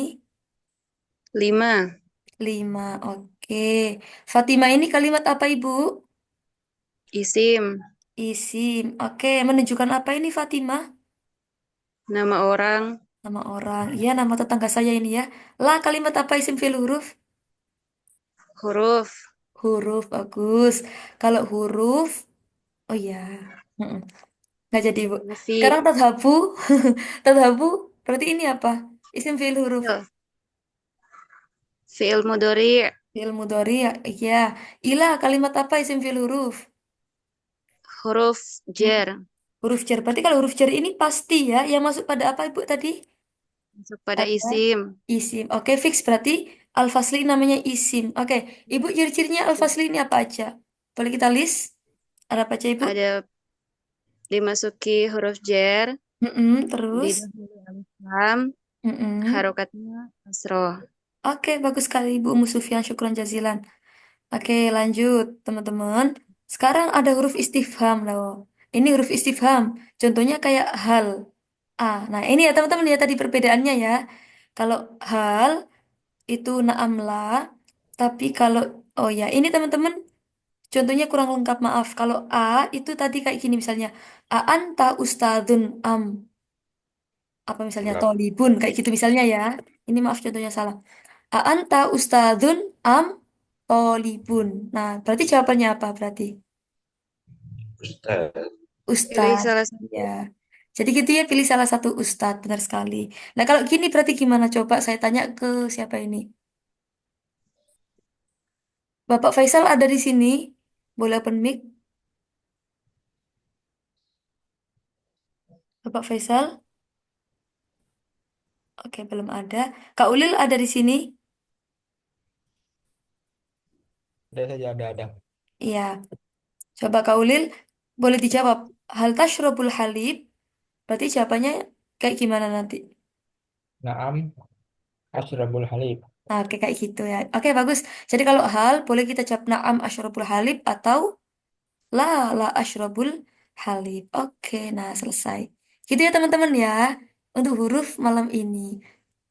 5. 5. Oke. Fatimah ini kalimat apa, Ibu? Isim. Isim. Oke, menunjukkan apa ini Fatimah? Nama orang. Nama orang. Iya, nama tetangga saya ini ya. La kalimat apa isim fil huruf? Huruf. Huruf, bagus. Kalau huruf, oh ya. Mm-mm. Nggak jadi, Bu. Nafi. Sekarang tadhabu. Tadhabu, berarti ini apa? Isim fil huruf. Fi'il mudhari. Fil mudhari, ya. Iya. Ila kalimat apa isim fil huruf? Huruf Mm. jar. Huruf jar. Berarti kalau huruf jar ini pasti ya. Yang masuk pada apa, Ibu, tadi? Masuk pada Pada isim. isim. Oke, fix. Berarti al-fasli namanya isim. Oke. Ibu, ciri-cirinya al-fasli ini apa aja? Boleh kita list? Ada apa aja, Ibu? Ada dimasuki huruf jar. Terus? Didahului alif lam. Mm-mm. Harokatnya kasroh. Oke, bagus sekali Ibu Umu Sufyan. Syukran jazilan. Oke, lanjut teman-teman. Sekarang ada huruf istifham loh. Ini huruf istifham. Contohnya kayak hal. Ah, nah ini ya teman-teman ya tadi perbedaannya ya. Kalau hal itu naamla, tapi kalau oh ya ini teman-teman contohnya kurang lengkap maaf. Kalau a itu tadi kayak gini misalnya, a anta ustadzun am apa misalnya Lap. tolibun kayak gitu misalnya ya. Ini maaf contohnya salah. A anta ustadzun am tolibun. Nah, berarti jawabannya apa berarti? Ustaz. Pilih Ustadz. salah satu. Ya. Jadi gitu ya pilih salah satu ustadz benar sekali. Nah, kalau gini berarti gimana coba saya tanya ke siapa ini? Bapak Faisal ada di sini? Boleh open mic? Bapak Faisal? Oke, belum ada. Kak Ulil ada di sini? Ada saja, ada. Iya. Coba Kak Ulil, boleh dijawab. Hal tashrabul halib? Berarti jawabannya kayak gimana nanti? Naam, asyrabul halib. Nah, oke, kayak gitu ya. Oke, bagus. Jadi kalau hal, boleh kita jawab na'am asyrabul halib atau la, la asyrabul halib. Oke, nah selesai. Gitu ya teman-teman ya. Untuk huruf malam ini.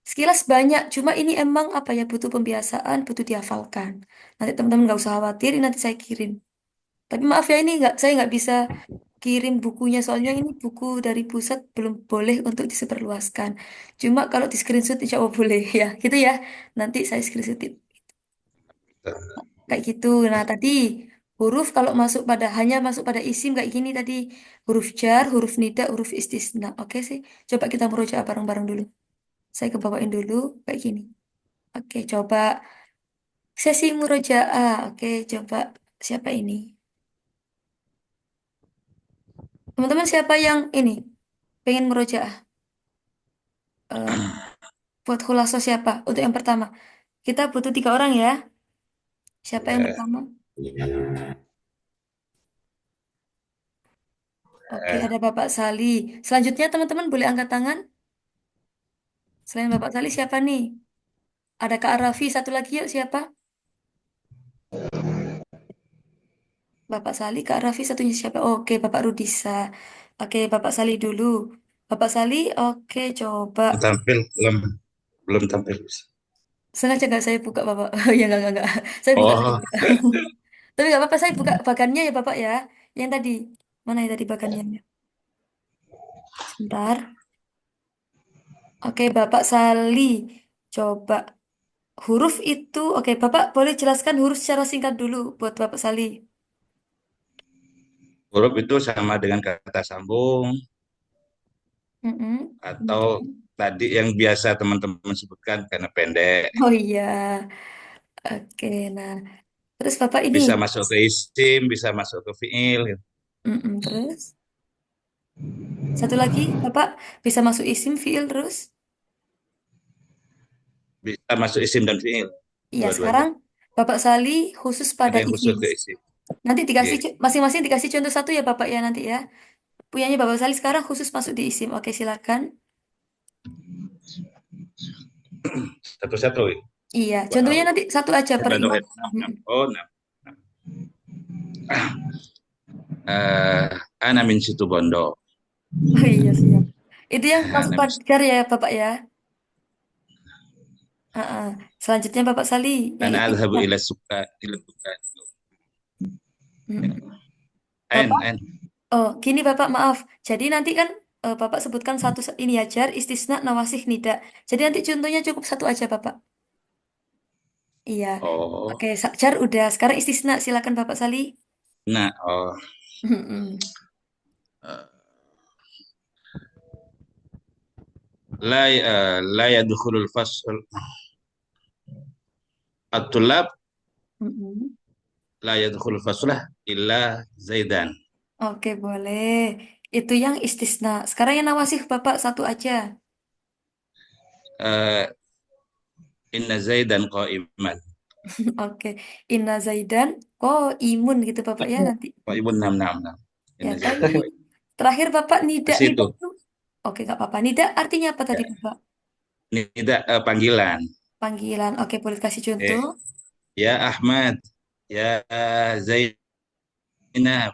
Sekilas banyak, cuma ini emang apa ya, butuh pembiasaan, butuh dihafalkan. Nanti teman-teman nggak usah khawatir, ini nanti saya kirim. Tapi maaf ya, ini nggak, saya nggak bisa kirim bukunya, soalnya ini buku dari pusat belum boleh untuk disebarluaskan. Cuma kalau di screenshot insya Allah boleh ya, gitu ya. Nanti saya screenshotin kayak gitu. Nah tadi huruf kalau masuk pada hanya masuk pada isim kayak gini tadi, huruf jar, huruf nida, huruf istisna. Oke sih. Coba kita merujuk bareng-bareng dulu. Saya kebawain dulu kayak gini. Oke, coba sesi murojaah. Oke, coba siapa ini? Teman-teman siapa yang ini pengen murojaah? Eh, buat khulaso siapa? Untuk yang pertama, kita butuh 3 orang ya. Siapa yang Ya. pertama? Oke, ada Bapak Sali. Selanjutnya teman-teman boleh angkat tangan. Selain Bapak Sali siapa nih? Ada Kak Raffi, satu lagi yuk siapa? Bapak Sali, Kak Raffi, satunya siapa? Oke, Bapak Rudisa. Oke, Bapak Sali dulu. Bapak Sali, oke, coba. Tampil belum tampil. Sengaja nggak saya buka Bapak? Ya nggak. Saya buka, saya Oh, buka. Tapi nggak apa-apa, saya buka bagannya ya Bapak ya. Yang tadi, mana ya tadi bagannya? Sebentar. Oke, Bapak Sali. Coba huruf itu, oke, Bapak boleh jelaskan huruf secara singkat dulu buat Bapak Sali. huruf itu sama dengan kata sambung Mm-mm. atau tadi yang biasa teman-teman sebutkan karena pendek. Oh iya, oke. Nah, terus Bapak ini, Bisa masuk ke isim, bisa masuk ke fiil. terus satu lagi, Bapak bisa masuk isim, fiil, terus. Bisa masuk isim dan fiil. Iya, Dua-duanya. sekarang Bapak Sali khusus Ada pada yang isim. khusus ke isim. Nanti dikasih Iya. masing-masing dikasih contoh satu ya Bapak ya nanti ya. Punyanya Bapak Sali sekarang khusus masuk di isim. Oke, silakan. Satu-satu. Iya, contohnya Wow. nanti satu aja per Contoh isim. enam. Oh, enam. Ana min situ Bondo. Oh iya, siap. Itu yang masuk Ana min pagar ya Bapak ya. Heeh. Selanjutnya Bapak Sali yang Ana adhabu istisna. ila suka ila suka. Mm. En, Bapak, en. oh gini Bapak maaf. Jadi nanti kan Bapak sebutkan satu ini ya jar, istisna, nawasih, nida. Jadi nanti contohnya cukup satu aja Bapak. Iya. Oh, Oke, jar udah. Sekarang istisna. Silakan Bapak Sali. nah, oh. Mm-mm. Eh, la yadkhulul fasl at-tulab Mm-mm. la yadkhulul faslah illa Zaidan. Oke, boleh. Itu yang istisna. Sekarang yang nawasih Bapak satu aja. Eh, inna Zaidan qa'iman. Oke. Inna Zaidan. Oh, imun gitu Bapak ya nanti. Qa'imun nam nam nam. Ya, Inna tadi Zaidan qa'iman. terakhir Bapak Ke nida. Nida situ. itu. Oke, nggak apa-apa. Nida artinya apa tadi Ya. Bapak? Nida panggilan. Panggilan. Oke, boleh kasih contoh. Eh, ya Ahmad, ya Zainab,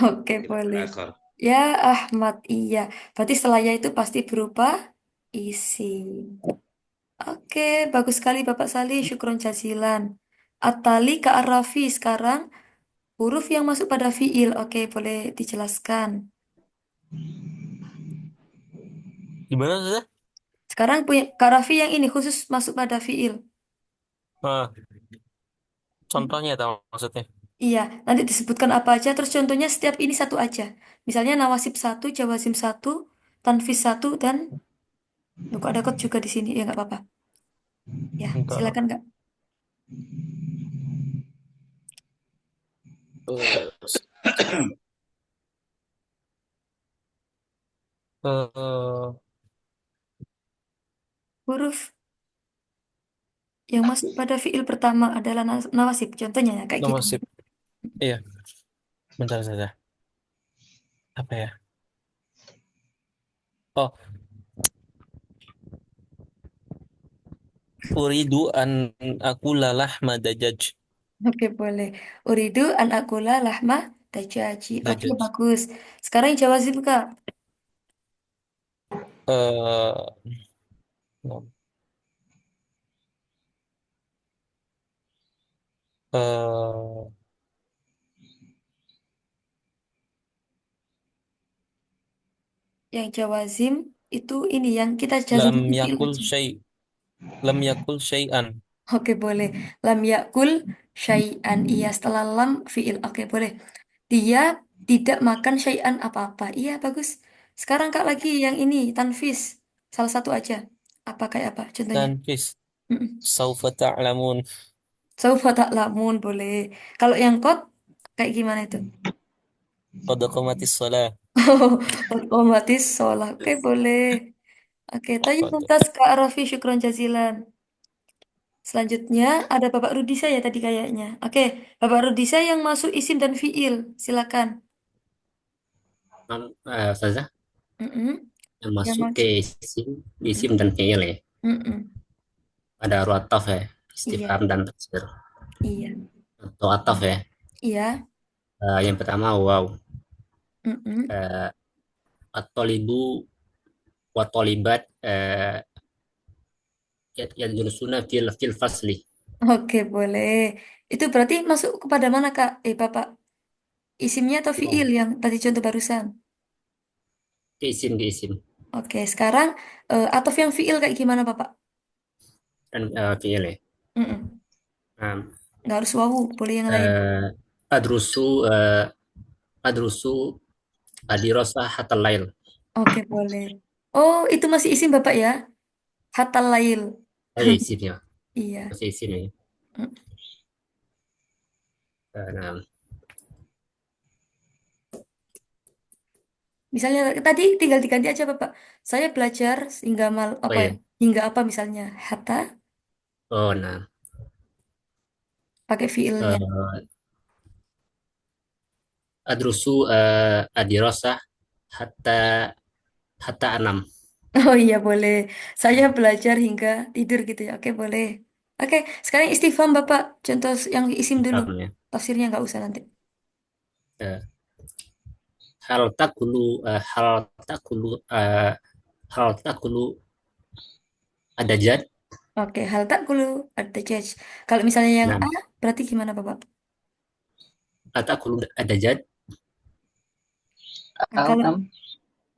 Oke, ila boleh. akhir. Ya, Ahmad. Iya. Berarti setelahnya itu pasti berupa isi. Oke, bagus sekali Bapak Salih. Syukron jazilan. Atali ke Arafi sekarang. Huruf yang masuk pada fiil. Oke, boleh dijelaskan. Gimana Ustaz? Sekarang punya Kak Raffi yang ini khusus masuk pada fiil. Ah, contohnya tahu maksudnya. Iya, nanti disebutkan apa aja, terus contohnya setiap ini satu aja. Misalnya nawasib satu, jawazim satu, tanfis satu, dan Loh, kok ada kot juga di sini. Ya, nggak apa-apa. Ya, Enggak. silakan Kak. Eh, Huruf yang masuk pada fiil pertama adalah nawasib. Contohnya ya kayak gitu. Nawasib. Iya, bentar saja. Apa ya? Oh, uridu an aku lalah madajaj. Oke, boleh. Uridu an akula lahma dajaji. Oke, Dajaj. bagus. Sekarang yang jawazim, Kak. Eh, eh, Yang jawazim itu ini yang kita lam jazam fiil yakul aja. syai, lam yakul syai'an. Oke, boleh. Lam yakul syai'an. Iya, setelah lam fiil. Oke, boleh. Dia tidak makan syai'an apa-apa. Iya, bagus. Sekarang Kak lagi yang ini, tanfis. Salah satu aja. Apa kayak apa contohnya? Tanfis. Mm-mm. Saufa ta'lamun. Saufa ta'lamun, boleh. Kalau yang kot, kayak gimana itu? Qad qamatis shalah. Otomatis sholat. Oke, boleh. Oke, tanya Qad. tuntas Kak Raffi, syukron jazilan. Selanjutnya ada Bapak Rudisa ya tadi kayaknya. Oke, Bapak Rudisa yang masuk isim dan fiil. Silakan. Ustazah, Mm-mm. yang Yang masuk ke masuk. isim dan fiil ya. Mm-mm. Ada huruf ataf ya, Iya, istifham dan taksir. iya, Atau ataf ya. iya. Yang pertama wow. Mm-mm. Uh, At-tolibu wa tolibat yadrusuna fil fasli. Oke, boleh. Itu berarti masuk kepada mana, Kak? Bapak. Isimnya atau fiil Wow. yang tadi contoh barusan? Ke isim Oke, sekarang atau yang fiil kayak gimana, Bapak? dan fiil ya. Mm-mm. Um, Nggak harus wawu, boleh yang lain. adrusu adrusu adirosah hatal lail. Oke, boleh. Oh, itu masih isim Bapak ya? Hatal lail. Oh ya isim ya, Iya. masih isim ya. Mm. Nah, Misalnya tadi tinggal diganti aja Bapak. Saya belajar hingga oh apa ya? ya. Hingga apa misalnya? Hatta Oh nah, pakai fiilnya. uh, adrusu adirosah hatta hatta anam. Oh iya boleh. Saya belajar hingga tidur gitu ya. Oke, boleh. Oke, sekarang istifham Bapak. Contoh yang isim dulu. Istifham ya. Tafsirnya nggak usah nanti. Uh, hal takulu hal takulu hal takulu ada jad. Oke, hal tak dulu ada judge. Kalau misalnya yang Nah, A, berarti gimana Bapak? hal takulu ada jad. Nah,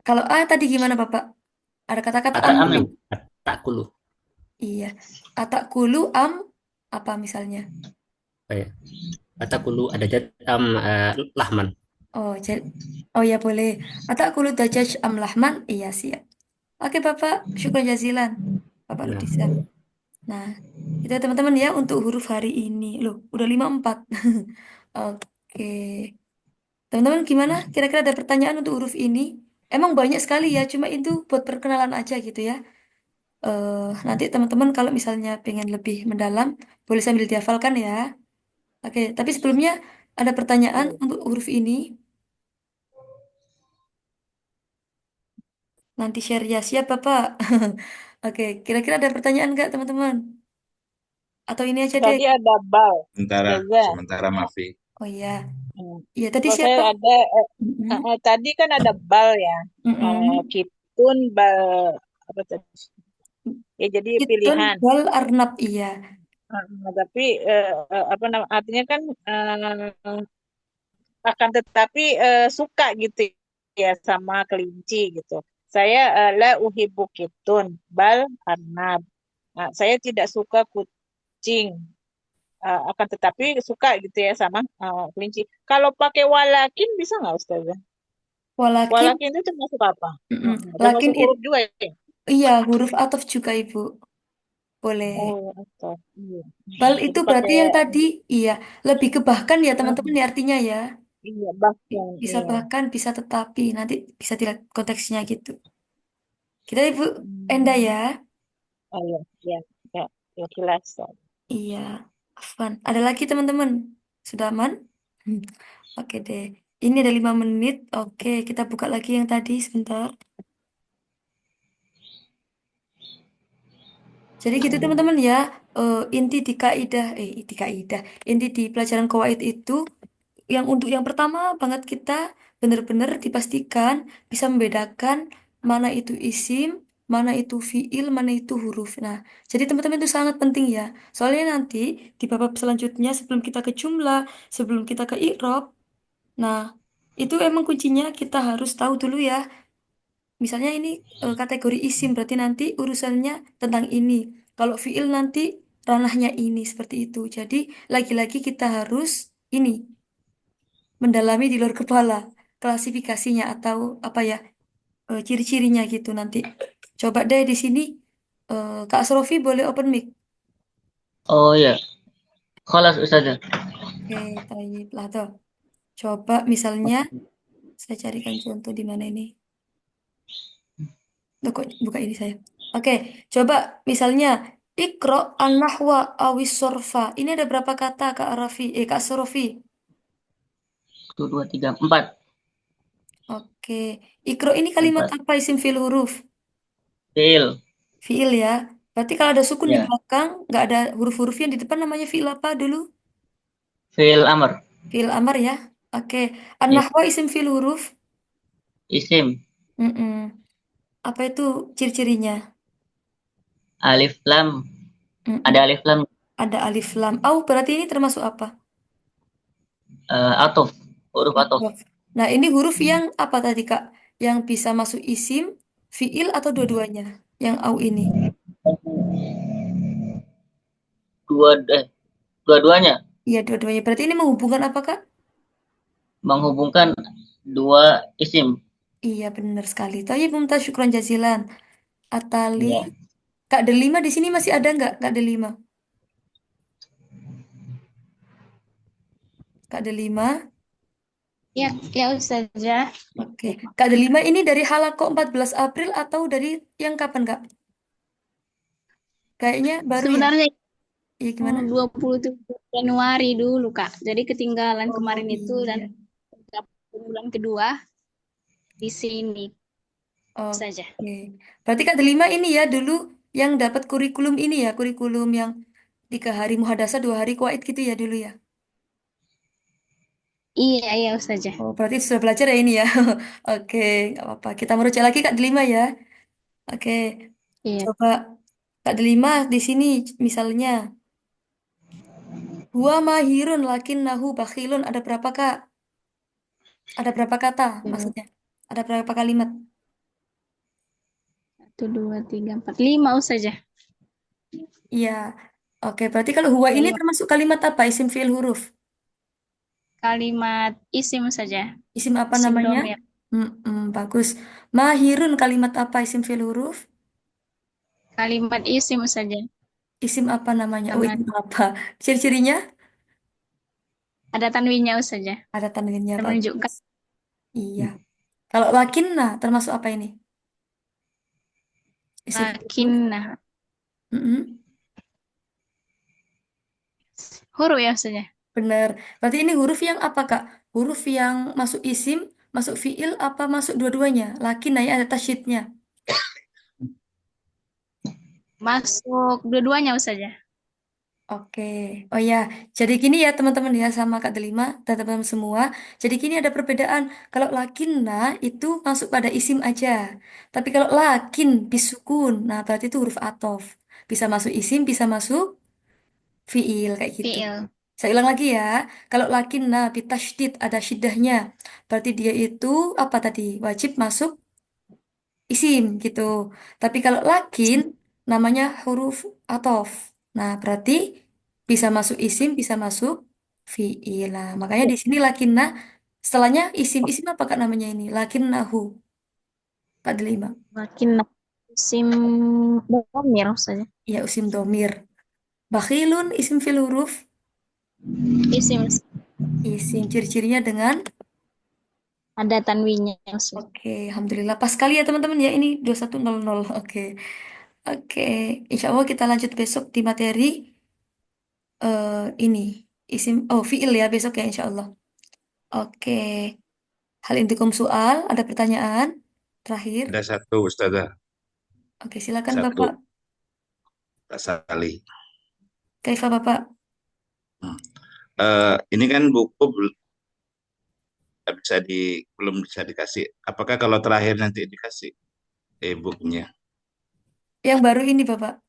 kalau A tadi gimana Bapak? Ada kata-kata Ata am. amin. Takulu. Iya. Atak kulu am apa misalnya? Oh ya. Takulu ada jad lahman. Oh, jadi, oh ya boleh. Atak kulu dajaj am lahman? Iya siap. Oke Bapak, syukur jazilan. Bapak Nah, Rudisa. Nah, itu ya, teman-teman ya untuk huruf hari ini. Loh, udah 54. Oke. Teman-teman gimana? Kira-kira ada pertanyaan untuk huruf ini? Emang banyak sekali ya, cuma itu buat perkenalan aja gitu ya. Nanti teman-teman kalau misalnya pengen lebih mendalam, boleh sambil dihafalkan ya. Oke, tapi sebelumnya ada pertanyaan untuk huruf ini. Nanti share ya, siap Bapak. Oke, kira-kira ada pertanyaan nggak teman-teman? Atau ini aja deh. Tadi ada bal. Sementara, Ustazah. sementara Mafi. Oh iya. Hmm. Iya, tadi Kalau siapa? saya ada, Mm-mm. tadi kan ada bal ya. Mm-mm. Kitun, bal, apa tadi? Ya jadi Kitun pilihan. wal arnab, iya. Tapi apa nama artinya kan akan tetapi suka gitu ya sama kelinci gitu. Saya la uhibbu kitun bal arnab. Nah, saya tidak suka kucing. Akan tetapi suka gitu ya sama kelinci. Kalau pakai walakin bisa nggak Ustazah? Walakin, Walakin itu termasuk apa? mm-mm. Lakin Termasuk huruf juga ya? iya huruf ataf juga Ibu. Boleh. Oh, atau iya. Bal itu Jadi berarti pakai yang tadi, iya, lebih ke bahkan ya teman-teman ya artinya ya. iya bahkan Bisa iya. bahkan, bisa tetapi, nanti bisa dilihat konteksnya gitu. Kita Ibu Enda ya. Oh ya, ya, ya, ya jelas. Iya, Afwan. Ada lagi teman-teman? Sudah aman? Hmm. Oke deh. Ini ada 5 menit. Oke, kita buka lagi yang tadi sebentar. Jadi gitu teman-teman ya. Inti di kaidah, inti di pelajaran kawaid itu yang untuk yang pertama banget kita benar-benar dipastikan bisa membedakan mana itu isim, mana itu fiil, mana itu huruf. Nah, jadi teman-teman itu sangat penting ya. Soalnya nanti di bab selanjutnya sebelum kita ke jumlah, sebelum kita ke i'rab, nah itu emang kuncinya kita harus tahu dulu ya. Misalnya ini kategori isim berarti nanti urusannya tentang ini. Kalau fiil nanti ranahnya ini seperti itu. Jadi lagi-lagi kita harus ini mendalami di luar kepala klasifikasinya atau apa ya ciri-cirinya gitu nanti. Coba deh di sini Kak Asrofi boleh open mic. Oh ya, khalas Ustazah. Oke, tayyib lah tuh. Coba misalnya saya carikan contoh di mana ini. Loh, kok buka ini saya. Oke, coba misalnya Ikro an-nahwa awis sorfa. Ini ada berapa kata Kak Arafi? Kak Asrofi. 1, 2, 3, 4. Oke, Ikro ini kalimat 4. apa isim fil huruf? Fiil. Fiil ya. Berarti kalau ada sukun di Ya. belakang, nggak ada huruf-huruf yang di depan namanya fiil apa dulu? Fiil amr. Fiil amar ya. Oke. Ya. An-nahwa isim fiil huruf. Isim. Mm-mm. Apa itu ciri-cirinya? Alif lam. Mm-mm. Ada alif lam. Ada alif lam. Au berarti ini termasuk apa? Atof. Huruf atof. Atof. Nah, ini huruf yang apa tadi, Kak? Yang bisa masuk isim, fiil atau dua-duanya? Yang au ini. Dua-duanya. Iya, dua-duanya. Berarti ini menghubungkan apa, Kak? Menghubungkan dua isim. Iya, benar sekali. Thayyib mumtaz, syukran jazilan. Atali. Ya. Kak Delima di sini masih ada nggak, Kak Delima? Kak Delima. Ya, ya Ustazah. Oke. Kak Delima ini dari Halako 14 April atau dari yang kapan, Kak? Kayaknya baru ya? Sebenarnya Iya, gimana? 27 Januari dulu, Kak. Jadi ketinggalan Oh, kemarin itu dan iya. bulan kedua di sini saja. Oke. Berarti Kak Delima ini ya dulu yang dapat kurikulum ini ya, kurikulum yang 3 hari muhadasah, 2 hari kuwait gitu ya dulu ya. Iya, iya Ustazah. Oh, berarti sudah belajar ya ini ya. Oke, nggak apa-apa. Kita merujuk lagi Kak Delima ya. Oke, Iya. coba Kak Delima di sini misalnya. Huwa mahirun lakin nahu bakhilun. Ada berapa Kak? Ada berapa kata maksudnya? Ada berapa kalimat? 1, 2, 3, 4, 5 Ustazah. Iya. Oke, berarti kalau huwa ini 5 termasuk kalimat apa? Isim fiil huruf. kalimat isim saja. Isim apa Isim namanya? domir. Bagus. Mahirun kalimat apa isim fiil huruf? Kalimat isim saja. Isim apa namanya? Oh, Karena isim apa? Ciri-cirinya? ada tanwinnya saja. Ada tanwinnya, Menunjukkan bagus. Iya. Kalau lakinna termasuk apa ini? Isim fiil huruf. lakinnah. Mm-mm. Huruf ya saja. Bener. Berarti ini huruf yang apa, Kak? Huruf yang masuk isim, masuk fiil, apa masuk dua-duanya? Lakinna ya ada tasydidnya. Masuk dua-duanya saja. Oke, oh ya, jadi gini ya teman-teman ya sama Kak Delima dan teman-teman semua. Jadi gini ada perbedaan. Kalau lakinna itu masuk pada isim aja. Tapi kalau lakin bisukun, nah berarti itu huruf atof. Bisa masuk isim, bisa masuk fiil kayak gitu. Fiil. Saya ulang lagi ya. Kalau lakinna bitasydid ada syiddahnya. Berarti dia itu apa tadi? Wajib masuk isim gitu. Tapi kalau lakin namanya huruf atof. Nah, berarti bisa masuk isim, bisa masuk fiil. Nah, makanya di sini lakinna setelahnya isim. Isim apa Kak namanya ini? Lakinnahu. Kak Delima. Lakinnah. Isim domir saja. Ya, isim domir. Bakhilun isim fil huruf. Isim. Isim ciri-cirinya dengan Ada tanwinya. Oke, alhamdulillah. Pas sekali ya teman-teman ya, ini 2100. Oke. Oke, insya Allah kita lanjut besok di materi ini. Fiil ya besok ya insya Allah. Oke. Hal intikum soal, ada pertanyaan terakhir? Ada satu Ustazah, Oke, silakan satu Bapak. Kak Sali. Kaifa Bapak? Ini kan buku belum bisa dikasih. Apakah kalau terakhir nanti dikasih e-booknya? Yang baru ini Bapak.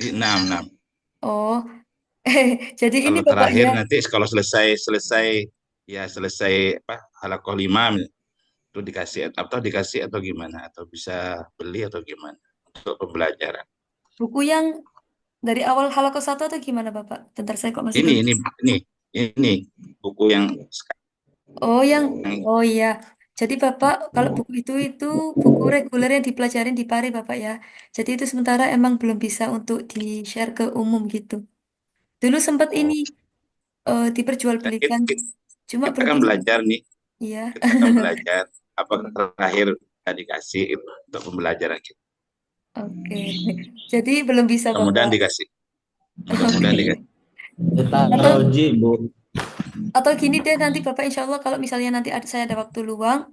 6. Oh, jadi ini Kalau Bapak terakhir ya. nanti kalau selesai apa halakoh 5 itu dikasih atau gimana, atau bisa beli atau gimana untuk pembelajaran. Buku yang dari awal halakoh 1 atau gimana Bapak? Bentar saya kok masih Ini belum. ini buku yang Oh iya. Jadi Bapak kalau buku itu buku reguler yang dipelajarin di Pare Bapak ya. Jadi itu sementara emang belum bisa untuk di-share ke umum gitu. Dulu sempat ini diperjualbelikan, cuma kita belum kan bisa. belajar nih, Iya. kita kan belajar. Apakah terakhir kita dikasih itu untuk pembelajaran kita? Oke. Jadi belum bisa Mudah-mudahan Bapak. dikasih. Mudah-mudahan dikasih. Roji, Bu. Atau gini deh nanti Bapak insya Allah kalau misalnya nanti saya ada waktu luang,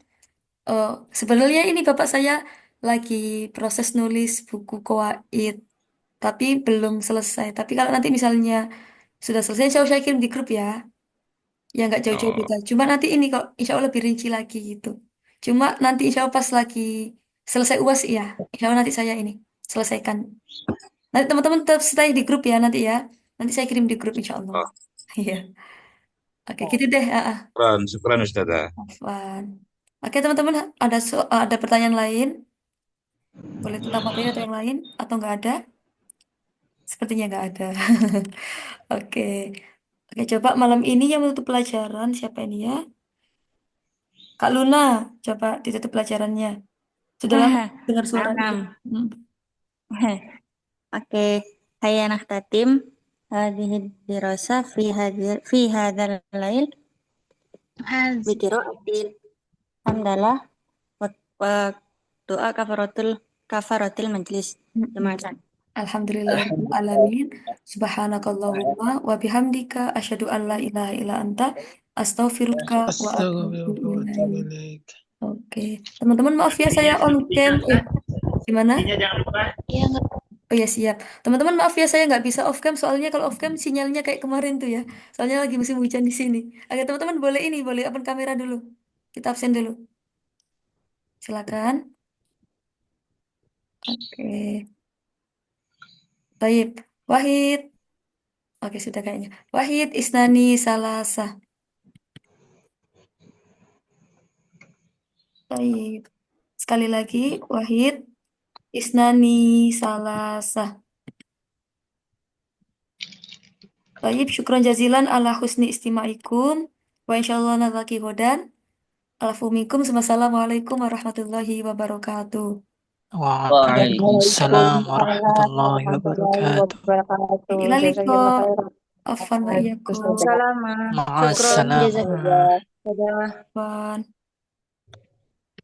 sebenarnya ini Bapak saya lagi proses nulis buku Qawaid, tapi belum selesai. Tapi kalau nanti misalnya sudah selesai, saya kirim di grup ya. Ya nggak jauh-jauh beda. Cuma nanti ini kok insya Allah lebih rinci lagi gitu. Cuma nanti insya Allah pas lagi selesai UAS ya, insya Allah nanti saya ini selesaikan. Nanti teman-teman tetap stay di grup ya nanti ya. Nanti saya kirim di grup insya Allah. Iya. Oke, gitu deh. Syukran Ustazah. Afwan. Oke teman-teman, ada pertanyaan lain? Boleh tentang materi atau yang lain? Atau nggak ada? Sepertinya nggak ada. Oke. Oke, coba malam ini yang menutup pelajaran siapa ini ya? Kak Luna, coba ditutup pelajarannya. Sudah lama dengar suaranya. Hmm. Oke, Hayya nakhtatim hadhihi dirasa fi hadzal lail bi qiraatil hamdalah wa doa kafaratil majlis. Jemaatan. Alhamdulillahirrahmanirrahim. Subhanakallahumma wa bihamdika asyhadu an la ilaha illa anta astaghfiruka wa atubu ilaik. Oke. Teman-teman maaf ya saya on cam. Gimana? Jangan lupa. Iya, nggak. Oh ya siap. Teman-teman maaf ya saya nggak bisa off cam soalnya kalau off cam sinyalnya kayak kemarin tuh ya. Soalnya lagi musim hujan di sini. Oke teman-teman boleh open kamera dulu. Kita absen dulu. Silakan. Oke. Baik. Wahid. Oke sudah kayaknya. Wahid Isnani Salasa. Baik. Sekali lagi Wahid Isnani Salasa. Baik, syukran jazilan ala husni istima'ikum. Wa insyaallah nazaki hodan. Alafumikum. Wassalamualaikum warahmatullahi wabarakatuh. Waalaikumsalam warahmatullahi wabarakatuh. Ilaliko. Afwan wa iyyakum. Assalamualaikum. Ma'assalam. Afwan.